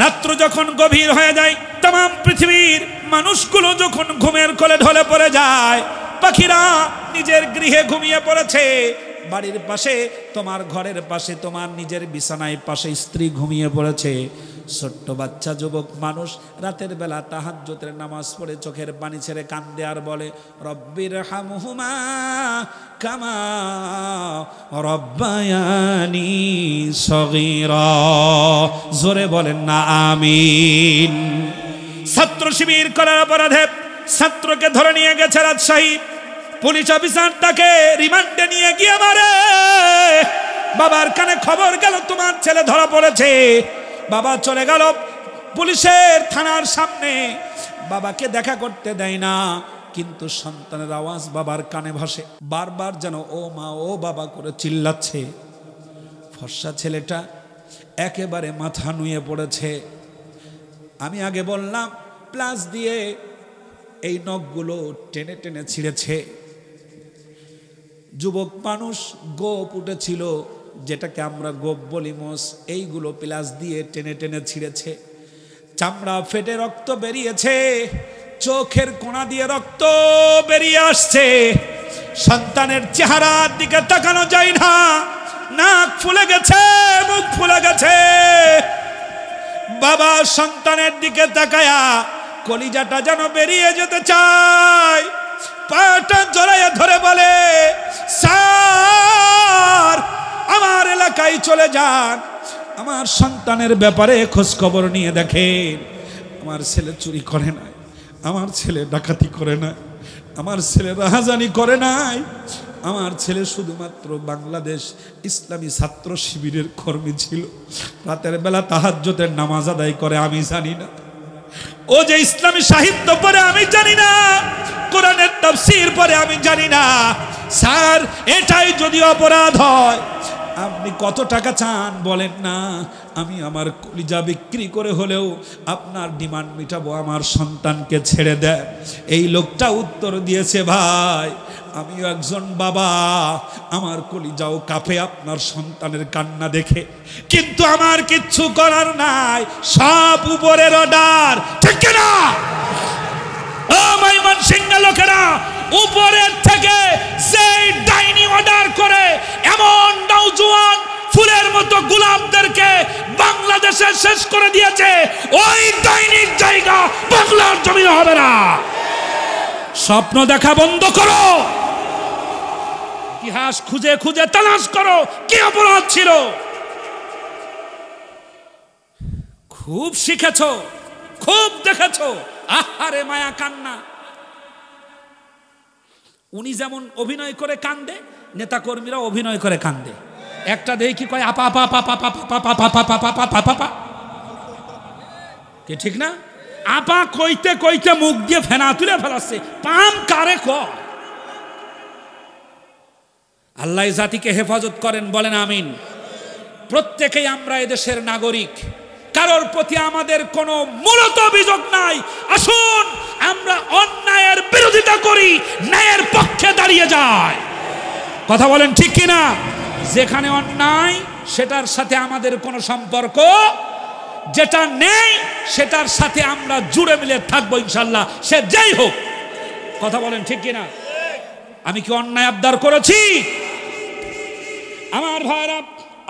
রাত্র যখন গভীর হয়ে যায়, तमाम পৃথিবীর মানুষগুলো যখন ঘুমের কোলে ঢলে পড়ে যায়, পাখিরা নিজের গৃহে ঘুমিয়ে পড়েছে, বাড়ির পাশে, তোমার ঘরের পাশে, তোমার নিজের বিছানায় পাশে স্ত্রী ঘুমিয়ে পড়েছে, ছোট্ট বাচ্চা যুবক মানুষ রাতের বেলা তাহাজ্জুদের নামাজ পড়ে চোখের পানি ছেড়ে কান্দে আর বলে রব্বির হামহুমা কামা রব্বায়ানি সগীরা। জোরে বলেন না আমিন। ছাত্র শিবির করার অপরাধে ছাত্রকে ধরে নিয়ে গেছে রাজশাহী পুলিশ অফিসার, তাকে রিমান্ডে নিয়ে গিয়ে মারে। বাবার কানে খবর গেল তোমার ছেলে ধরা পড়েছে। বাবা চলে গেল পুলিশের থানার সামনে, বাবাকে দেখা করতে দেয় না, কিন্তু সন্তানের আওয়াজ বাবার কানে ভাসে, বারবার যেন ও মা ও বাবা করে চিল্লাচ্ছে। ফর্সা ছেলেটা একেবারে মাথা নুয়ে পড়েছে। আমি আগে বললাম প্লাস দিয়ে এই নখগুলো টেনে টেনে ছিঁড়েছে। যুবক মানুষ গোপ উঠেছিল, যেটাকে আমরা গোপ বলি মোষ, এইগুলো প্লাস দিয়ে টেনে টেনে ছিঁড়েছে। চামড়া ফেটে রক্ত বেরিয়েছে, চোখের কোণা দিয়ে রক্ত বেরিয়ে আসছে। সন্তানের চেহারার দিকে তাকানো যায় না, নাক ফুলে গেছে, মুখ ফুলে গেছে। বাবা সন্তানের দিকে তাকায়া কলিজাটা যেন বেরিয়ে যেতে চায়, পাটা জড়াইয়া ধরে বলে স্যার আমার এলাকায় চলে যান, আমার সন্তানের ব্যাপারে খোঁজ খবর নিয়ে দেখেন। আমার ছেলে চুরি করে নাই, আমার ছেলে ডাকাতি করে নাই, আমার ছেলে রাহাজানি করে নাই, আমার ছেলে শুধুমাত্র বাংলাদেশ ইসলামী ছাত্র শিবিরের কর্মী ছিল। রাতের বেলা তাহাজ্জুদের নামাজ আদায় করে আমি জানি না, ও যে ইসলামী সাহিত্য পড়ে আমি জানি না, কোরআনের তাফসীর পড়ে আমি জানি না। স্যার এটাই যদি অপরাধ হয় আপনি কত টাকা চান বলেন না, আমি আমার কলিজা বিক্রি করে হলেও আপনার ডিমান্ড মিটাবো, আমার সন্তানকে ছেড়ে দেয়। এই লোকটা উত্তর দিয়েছে ভাই আমিও একজন বাবা, আমার কলিজাও কাঁপে আপনার সন্তানের কান্না দেখে, কিন্তু আমার কিচ্ছু করার নাই, সব উপরের অর্ডার, ঠিক না? ও ময়মনসিংহ লোকেরা, উপরের থেকে সেই ডাইনি অর্ডার করে এমন নওজোয়ান ফুলের মতো গোলাপদেরকে বাংলাদেশে শেষ করে দিয়েছে, ওই ডাইনির জায়গা বাংলার জমিনে হবে না। স্বপ্ন দেখা বন্ধ করো, ইতিহাস খুঁজে খুঁজে তালাশ করো কি অপরাধ ছিল। খুব শিখেছো, খুব দেখেছো, আহারে মায়া কান্না। উনি যেমন অভিনয় করে কান্দে, নেতা কর্মীরা অভিনয় করে কান্দে। একটা দেখি কয় আপা আপা আপা আপা আপা আপা আপা, কে ঠিক না? আপা কইতে কইতে মুখ দিয়ে ফেনা তুলে ফেলাচ্ছে, পাম কারে কয়। আল্লাহ জাতিকে হেফাজত করেন, বলেন আমিন। প্রত্যেকেই আমরা এদেশের নাগরিক, কারোর প্রতি আমাদের কোনো মূলত অভিযোগ নাই। আসুন আমরা অন্যায়ের বিরোধিতা করি, ন্যায়ের পক্ষে দাঁড়িয়ে যাই। কথা বলেন ঠিক কিনা? যেখানে অন্যায় সেটার সাথে আমাদের কোনো সম্পর্ক, যেটা নেই সেটার সাথে আমরা জুড়ে মিলে থাকবো ইনশাল্লাহ, সে যেই হোক। কথা বলেন ঠিক কিনা? আমি কি অন্যায় আবদার করেছি? আমার ভাইরা,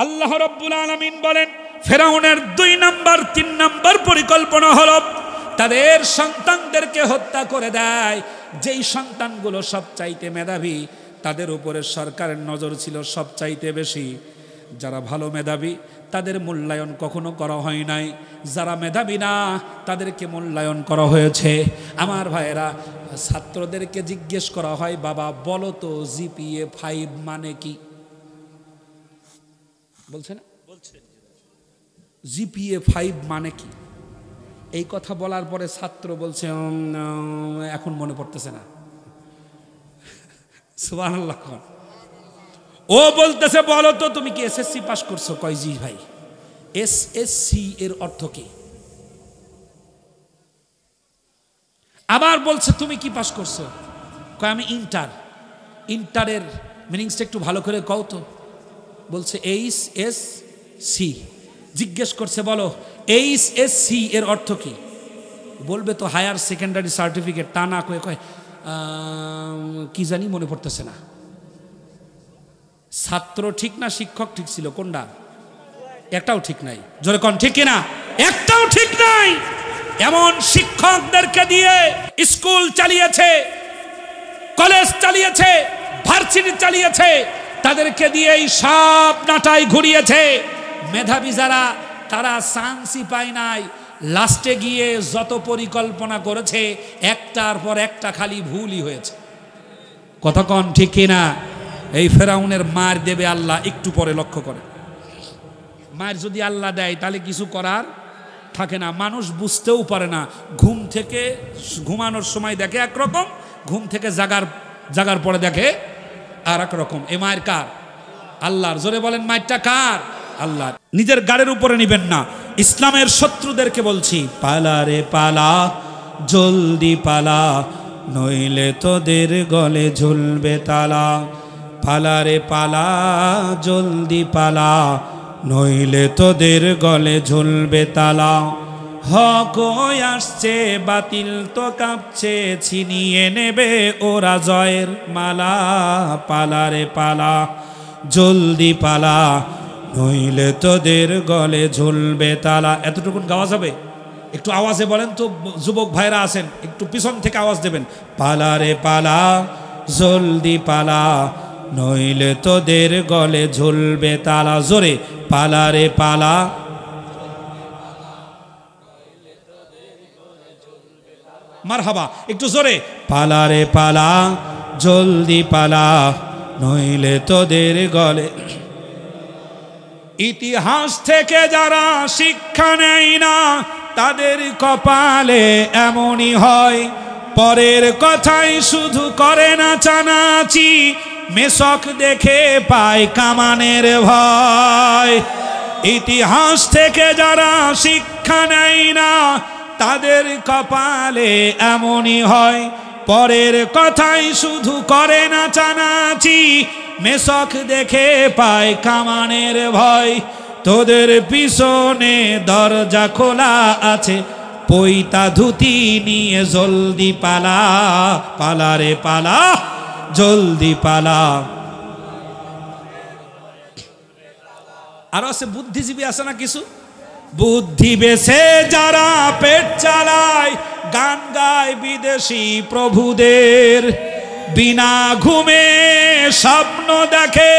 আল্লাহ রাব্বুল আলামিন বলেন ফেরাউনের 2 নাম্বার 3 নাম্বার পরিকল্পনা হলো তাদের সন্তানদেরকে হত্যা করে দেয়। যেই সন্তানগুলো সবচাইতে মেধাবী তাদের উপরে সরকারের নজর ছিল সবচাইতে বেশি। যারা ভালো মেধাবী তাদের মূল্যায়ন কখনো করা হয় নাই, যারা মেধাবী না তাদেরকে মূল্যায়ন করা হয়েছে। আমার ভাইয়েরা, ছাত্রদেরকে জিজ্ঞেস করা হয়, বাবা বলো তো জিপিএ 5 মানে কি? বলছে না? জিপিএ 5 মানে কি? এই কথা বলার পরে ছাত্র বলছে এখন মনে পড়তেছে না। সুবহানাল্লাহ। ও বলতেছে বলো তো তুমি কি এসএসসি পাস করছো? কয় জি ভাই। এসএসসি এর অর্থ কি? আবার বলছে তুমি কি পাস করছো? কয় আমি ইন্টার। ইন্টারের মিনিংসটা একটু ভালো করে কও তো। বলছে এইচএসসি। জিজ্ঞেস করছে বলো এইচএসসি এর অর্থ কি? বলবে তো হায়ার সেকেন্ডারি সার্টিফিকেট। তা না কয়ে কয় কি জানি মনে পড়তেছে না। ছাত্র ঠিক না শিক্ষক ঠিক ছিল? কোনটা? একটাও ঠিক নাই। জোরে কোন ঠিক কিনা? একটাও ঠিক নাই। এমন শিক্ষকদেরকে দিয়ে স্কুল চালিয়েছে, কলেজ চালিয়েছে, ভার্সিটি চালিয়েছে, তাদেরকে দিয়েই সব নাটাই ঘুরিয়েছে। মেধাবী যারা তারা চান্সই পায় নাই। লাস্টে গিয়ে যত পরিকল্পনা করেছে একটার পর একটা খালি ভুলই হয়েছে। কথা কন ঠিক কিনা? এই ফেরাউনের মার দেবে আল্লাহ, একটু পরে লক্ষ্য করে। মার যদি আল্লাহ দেয় তাহলে কিছু করার থাকে না। মানুষ বুঝতেও পারে না। ঘুম থেকে ঘুমানোর সময় দেখে একরকম, ঘুম থেকে জাগার পরে দেখে আর এক রকম। এ মায়ের কার? আল্লাহর। জোরে বলেন মায়েরটা কার? আল্লাহ। নিজের গাড়ির উপরে নিবেন না। ইসলামের শত্রুদেরকে বলছি, পালা রে পালা, জলদি পালা, নইলে তোদের গলে ঝুলবে তালা। পালা রে পালা, জলদি পালা, নইলে তোদের গলে ঝুলবে তালা। হক আসছে, বাতিল তো কাঁপছে, ছিনিয়ে নেবে ওরা জয়ের মালা। পালা রে পালা, জলদি পালা, নইলে তোদের গলে ঝুলবে তালা। এতটুকুন গাওয়া যাবে? একটু আওয়াজে বলেন তো, যুবক ভাইরা আছেন একটু পিছন থেকে আওয়াজ দেবেন। পালা রে পালা, জলদি পালা, নইলে তোদের গলে ঝুলবে তালা। জোরে পালা রে পালা। মারহাবা, একটু জোরে। পালা রে পালা, জলদি পালা, নইলে তোদের গলে। ইতিহাস থেকে যারা শিক্ষা নেয় না তাদের কপালে এমনই হয়। পরের কথাই শুধু করে নাচানাচি, মেশক দেখে পায় কামানের ভয়। ইতিহাস থেকে যারা শিক্ষা নেয় না তাদের কপালে এমনই হয়। পরের কথাই শুধু করে নাচানাচি, মেশক দেখে পায় কামানের ভয়। তোদের পিছনে দরজা খোলা আছে, পৈতা ধুতি নিয়ে জলদি পালা। পালা রে পালা, জলদি পালা। আরো আছে বুদ্ধিজীবী আছে না কিছু? বুদ্ধি বেছে যারা পেট চালায়, গান গায় বিদেশি প্রভুদের। বিনা ঘুমে স্বপ্ন দেখে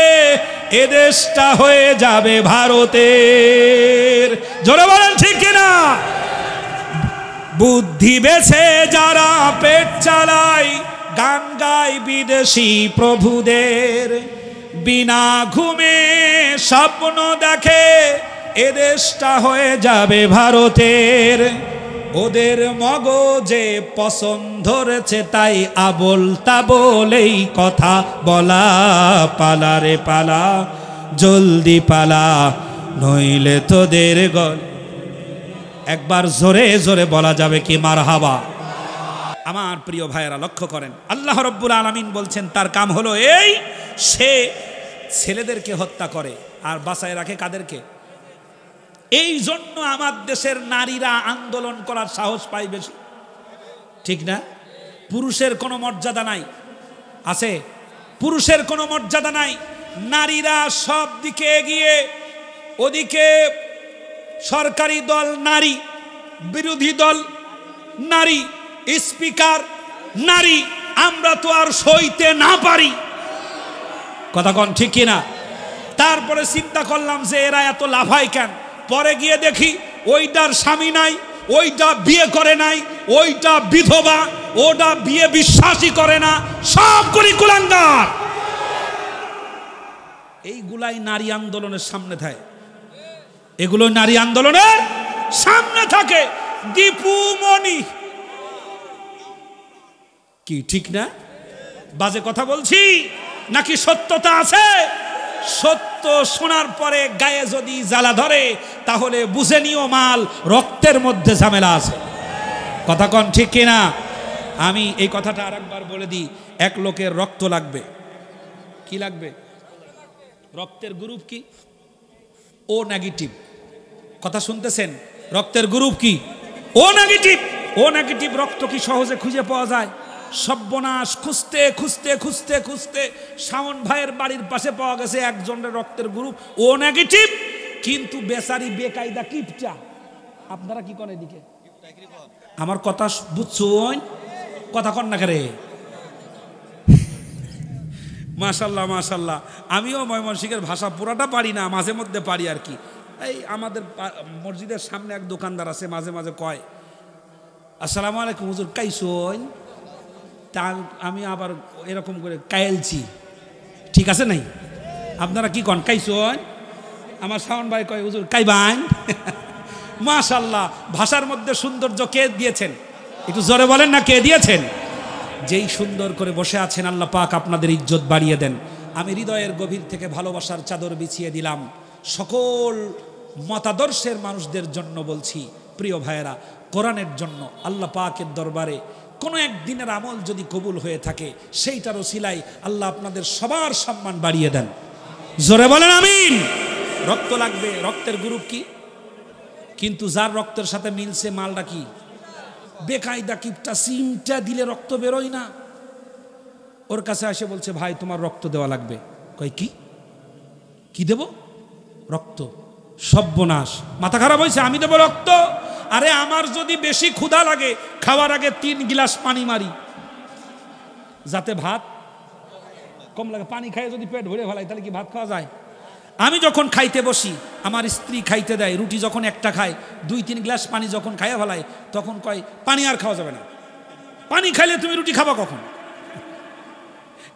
এদেশটা হয়ে যাবে ভারতের। জোরে বলেন ঠিক কিনা? বুদ্ধি বেছে যারা পেট চালায়, গান গায় বিদেশি প্রভুদের। বিনা ঘুমে স্বপ্ন দেখে এদেশটা হয়ে যাবে ভারতের। ওদের মগজে পছন্দ ধরেছে তাই আবোল তাবোলেই কথা বলা। পালা রে পালা, জলদি পালা, নইলে তোদের গল। একবার জোরে জোরে বলা যাবে কি মারহাবা? আমার প্রিয় ভাইয়েরা লক্ষ্য করেন, আল্লাহ রব্বুল আলামিন বলছেন তার কাম হলো এই, সে ছেলেদেরকে হত্যা করে আর বাঁচায় রাখে কাদেরকে? এই জন্য আমার দেশের নারীরা আন্দোলন করার সাহস পায় বেশি, ঠিক না? পুরুষের কোনো মর্যাদা নাই, আছে? পুরুষের কোনো মর্যাদা নাই। নারীরা সব দিকে এগিয়ে, ওদিকে সরকারি দল নারী, বিরোধী দল নারী, স্পিকার নারী। আমরা তো আর সইতে না পারি, কথা কোন ঠিক কিনা? তারপরে চিন্তা করলাম যে এরা এত লাফায় কেন? পরে গিয়ে দেখি ওইটার স্বামী নাই, ওইটা বিয়ে করে নাই, ওইটা বিধবা, ওটা বিয়ে বিশ্বাসই করে না, সব করি কুলাঙ্গার। এইগুলাই নারী আন্দোলনের সামনে থাকে, এগুলো নারী আন্দোলনের সামনে থাকে। দীপু মনি কি ঠিক না? বাজে কথা বলছি নাকি সত্যতা আছে? সত্য শোনার পরে গায়ে যদি জ্বালা ধরে তাহলে বুঝে নিও মাল রক্তের মধ্যে ঝামেলা আছে, কথা কন ঠিক কিনা? আমি এই কথাটা আরেকবার বলে দিই, এক লোকের রক্ত লাগবে, কি লাগবে? রক্তের গ্রুপ কি? ও নেগেটিভ। কথা শুনতেছেন? রক্তের গ্রুপ কি? ও নেগেটিভ। ও নেগেটিভ রক্ত কি সহজে খুঁজে পাওয়া যায়? সর্বনাশ, খুঁজতে খুঁজতে খুঁজতে খুঁজতে শাওন ভাইয়ের বাড়ির পাশে পাওয়া গেছে একজনের রক্তের গ্রুপ ও নেগেটিভ, কিন্তু বেচারি বেকায়দা কিপটা। আপনারা কি করেন এদিকে? আমার কথা বুঝছুন? কথা কন না করে। মাশাল্লাহ মাশাল্লাহ, আমিও ময়মনসিংহের ভাষা পুরাটা পারি না, মাঝে মধ্যে পারি আর কি। এই আমাদের মসজিদের সামনে এক দোকানদার আছে, মাঝে মাঝে কয় আসসালামু আলাইকুম হুজুর, কাইছুন? তা আমি আবার এরকম করে কায়েলছি, ঠিক আছে নাই? আপনারা কি কন কাইছুন? আমার শাওন ভাই কয় হুজুর কাইবান। মাশাল্লাহ, ভাষার মধ্যে সৌন্দর্য কে দিয়েছেন? একটু জোরে বলেন না, কে দিয়েছেন? যেই সুন্দর করে বসে আছেন আল্লাহ পাক আপনাদের ইজ্জত বাড়িয়ে দেন। আমি হৃদয়ের গভীর থেকে ভালোবাসার চাদর বিছিয়ে দিলাম সকল মতাদর্শের মানুষদের জন্য বলছি, প্রিয় ভাইয়েরা, কোরআনের জন্য আল্লাহ পাকের দরবারে কোনো একদিনের আমল যদি কবুল হয়ে থাকে সেইটার ওসিলায় আল্লাহ আপনাদের সবার সম্মান বাড়িয়ে দেন। জোরে বলেন আমিন। রক্ত লাগবে, রক্তের গ্রুপ কি? কিন্তু যার রক্তের সাথে মিলছে মালটা কি? বেকায়দা কিপটা, সিমটা দিলে রক্ত বেরোয় না। ওর কাছে এসে বলছে ভাই তোমার রক্ত দেওয়া লাগবে। কয় কি? কি দেব? রক্ত। সর্বনাশ, মাথা খারাপ হয়েছে, আমি দেব রক্ত? আরে আমার যদি বেশি ক্ষুধা লাগে খাওয়ার আগে 3 গিলাস পানি মারি যাতে ভাত কম লাগে। পানি খাইয়ে যদি পেট ভরে ফেলাই তাহলে কি ভাত খাওয়া যায়? আমি যখন খাইতে বসি, আমার স্ত্রী খাইতে দেয়, রুটি যখন একটা খায় 2-3 গ্লাস পানি যখন খাইয়া ফেলায় তখন কয় পানি আর খাওয়া যাবে না। পানি খাইলে তুমি রুটি খাবা কখন?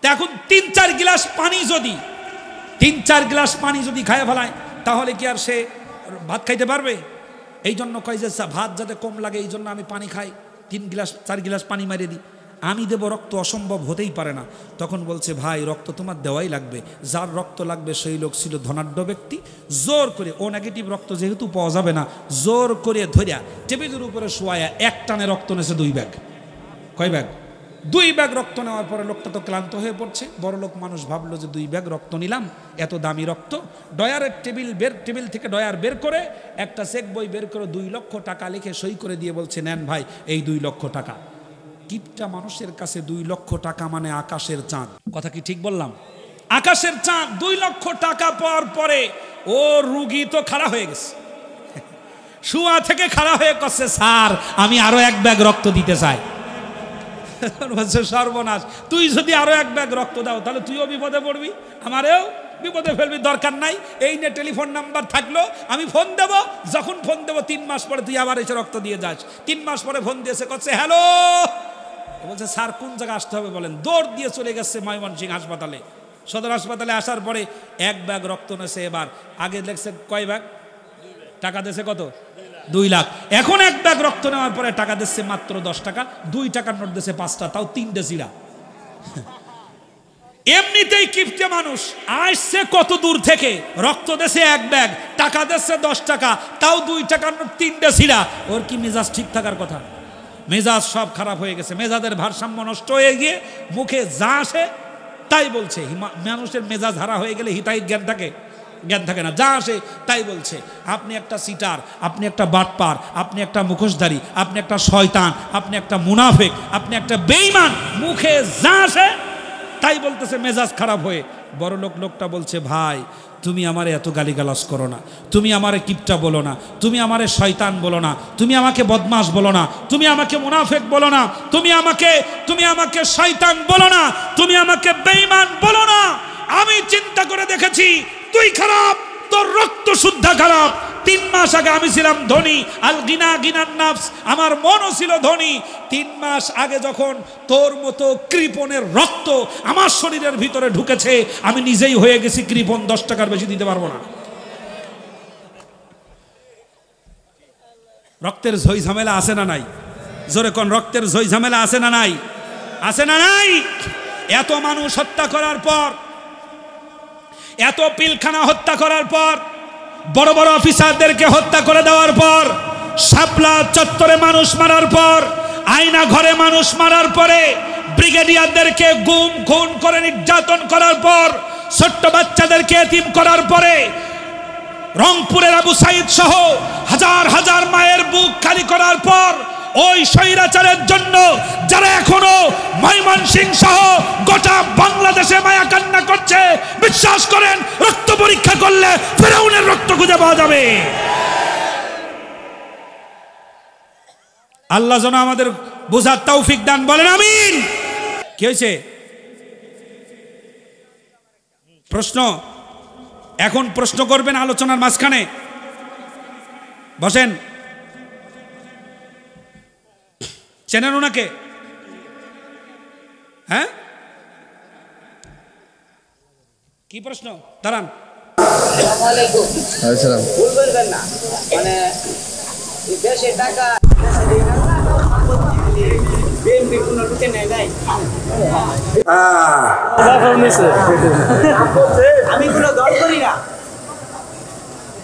তা এখন 3-4 গ্লাস পানি যদি খাইয়া ফেলায় তাহলে কি আর সে ভাত খাইতে পারবে? এই জন্য কয় যে ভাত যাতে কম লাগে এই জন্য আমি পানি খাই, 3-4 গ্লাস পানি মারিয়ে দিই। আমি দেব রক্ত, অসম্ভব হতেই পারে না। তখন বলছে ভাই রক্ত তোমার দেওয়াই লাগবে। যার রক্ত লাগবে সেই লোক ছিল ধনাঢ্য ব্যক্তি। জোর করে, ও নেগেটিভ রক্ত যেহেতু পাওয়া যাবে না, জোর করে ধরিয়া টেবিলের উপরে শোয়ায়া এক টানে রক্ত নেছে 2 ব্যাগ। কয় ব্যাগ? 2 ব্যাগ রক্ত নেওয়ার পরে লোকটা তো ক্লান্ত হয়ে পড়ছে। বড় লোক মানুষ ভাবলো যে 2 ব্যাগ রক্ত নিলাম, এত দামি রক্ত। ডয়ারের টেবিল থেকে ডয়ার বের করে একটা চেক বই বের করে 2 লক্ষ টাকা লিখে সই করে দিয়ে বলছে নেন ভাই এই 2 লক্ষ টাকা। কিপটা মানুষের কাছে 2 লক্ষ টাকা মানে আকাশের চাঁদ। কথা কি ঠিক বললাম? আকাশের চাঁদ। 2 লক্ষ টাকা পাওয়ার পরে ও রুগী তো খাড়া হয়ে গেছে, শুয়া থেকে খাড়া হয়ে করছে স্যার আমি আরো 1 ব্যাগ রক্ত দিতে চাই। সর্বনাশ, তুই যদি আরো 1 ব্যাগ রক্ত দাও তাহলে তুইও বিপদে পড়বি, আমারেও বিপদে ফেলবি। দরকার নাই, এই নে টেলিফোন নাম্বার থাকলো, আমি ফোন দেব, যখন ফোন দেবো 3 মাস পরে তুই আবার এসে রক্ত দিয়ে যাস। 3 মাস পরে ফোন দিয়েছে, করছে হ্যালো, বলছে স্যার কোন জায়গায় আসতে হবে বলেন। দৌড় দিয়ে চলে গেছে ময়মনসিংহ হাসপাতালে। সদর হাসপাতালে আসার পরে 1 ব্যাগ রক্ত নেছে। এবার আগে লেগছে কয় ব্যাগ, টাকা দিয়েছে কত? 2 লাখ। এখন 1 ব্যাগ রক্ত নেওয়ার পরে টাকা দিচ্ছে মাত্র 10 টাকা। 2 টাকার নোট দিচ্ছে 5টা, তাও 3টে চিড়া। এমনিতেই কিপটে মানুষ আসছে কত দূর থেকে, রক্ত দিচ্ছে 1 ব্যাগ, টাকা দিচ্ছে 10 টাকা, তাও 2 টাকার নোট 3টে চিড়া। ওর কি মেজাজ ঠিক থাকার কথা? মেজাজ সব খারাপ হয়ে গেছে, মেজাজের ভারসাম্য নষ্ট হয়ে গিয়ে মুখে যা আসে তাই বলছে। মানুষের মেজাজ হারা হয়ে গেলে হিতাহিত জ্ঞান থাকে না, যা আসে তাই বলছে। আপনি একটা সিটার, আপনি একটা বাটপার, আপনি একটা মুখোশধারী, আপনি একটা শয়তান, আপনি একটা মুনাফিক, আপনি একটা বেঈমান, মুখে যা আসে তাই বলতেছে মেজাজ খারাপ হয়ে। বড় লোকটা বলছে, ভাই তুমি আমারে এত গালিগালাজ করো না, তুমি আমারে কিপটা বলো না, তুমি আমারে শয়তান বলো না, তুমি আমাকে বদমাশ বলো না, তুমি আমাকে মুনাফিক বলো না, তুমি আমাকে শয়তান বলো না, তুমি আমাকে বেঈমান বলো না। আমি চিন্তা করে দেখেছি তুই খারাপ, তোর রক্ত শুদ্ধ খারাপ। 3 মাস আগে আমি ছিলাম ধনী, আল গিনা গিনান নাফস, আমার মনও ছিল ধনী। 3 মাস আগে যখন তোর মতো কৃপণের রক্ত আমার শরীরের ভিতরে ঢুকেছে, আমি নিজেই হয়ে গেছি কৃপণ, 10 টাকার বেশি দিতে পারবো না। রক্তের ঝই ঝামেলা আছে না নাই? জোরে কোন, রক্তের ঝই ঝামেলা আছে না নাই? আছে না নাই? এত মানুষ হত্যা করার পর, এত পিলখানা হত্যা করার পর, বড় বড় অফিসারদেরকে হত্যা করে দেওয়ার পর, শাপলা চত্বরে মানুষ মারার পর, আয়না ঘরে মানুষ মারার পরে, ব্রিগেডিয়ারদেরকে গুম খুন করে নির্যাতন করার পর, ছোট্ট বাচ্চাদেরকে এতিম করার পরে, রংপুরের আবু সাইদ সহ হাজার হাজার মায়ের বুক খালি করার পর, ওই স্বৈরাচারের জন্য যারা এখনো ময়মনসিংহ সহ গোটা বাংলাদেশে মায়া কান্না করছে, বিশ্বাস করেন রক্ত পরীক্ষা করলে ফেরাউনের রক্ত খুঁজে পাওয়া যাবে। আল্লাহ যেন আমাদের বোঝার তৌফিক দান, বলেন আমিন। কি হয়েছে? প্রশ্ন, এখন প্রশ্ন করবেন আলোচনার মাঝখানে। বসেন। চেনেন ওনাকে? হ্যাঁ, কি প্রশ্ন? দাঁড়ান। ভুল বলবেন না, মানে দেশে টাকা বিএনপি কোনো ঢুকে নেয় নাই। আমি কোনো দল করি না।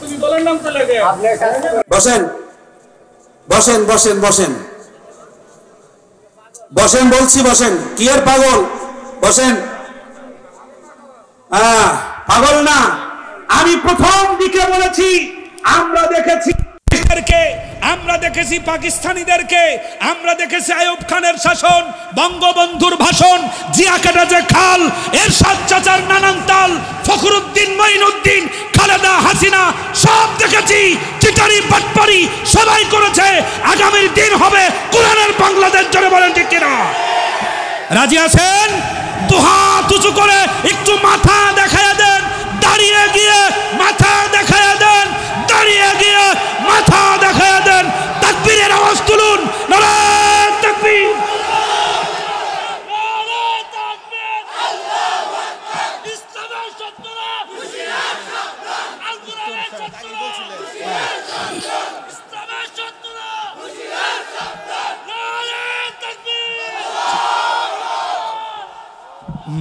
তুমি বলেন নাম তো লাগে। বসেন বসেন বসেন বসেন বসেন বলছি, বসেন। কি এর পাগল? বসেন। পাগল না, আমি প্রথম দিকে বলেছি আমরা দেখেছি আমরা দেখেছি পাকিস্তানিদেরকে, আমরা দেখেছি আইয়ুব খানের শাসন, বঙ্গবন্ধুর ভাষণ, জিয়া কাটা যে খাল, এরশাদ চাচার নানান তাল, ফখরুদ্দিন, মঈনুদ্দিন, খালেদা, হাসিনা, সব দেখেছি। চিটারি বাটপারি সবাই করেছে। আগামীর দিন হবে কোরআনের বাংলাদেশ, জোরে বলেন ঠিক কিনা? রাজি আছেন? দুহাত উঁচু করে একটু মাথা দেখায় দেন, দাঁড়িয়ে গিয়ে মাথা দেখায় দেন, দাঁড়িয়ে গিয়ে মাথা দেখায় দেন। তাকবীরের আওয়াজ তুলুন, নারায়ে তাকবীর।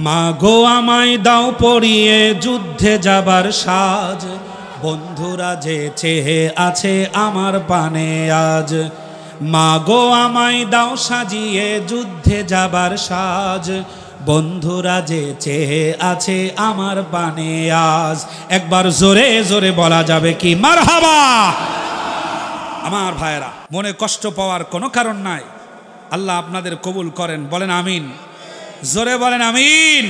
মাগো আমায় দাও পরিয়ে যুদ্ধে যাবার সাজ, বন্ধুরা যে চেয়ে আছে আমার পানে আজ। মাগো আমায় দাও সাজিয়ে যুদ্ধে যাবার সাজ, বন্ধুরা যে চেয়ে আছে আমার পানে আজ। একবার জোরে জোরে বলা যাবে কি মারহাবা? আমার ভাইয়েরা, মনে কষ্ট পাওয়ার কোনো কারণ নাই। আল্লাহ আপনাদের কবুল করেন, বলেন আমিন। জোরে বলেন আমিন।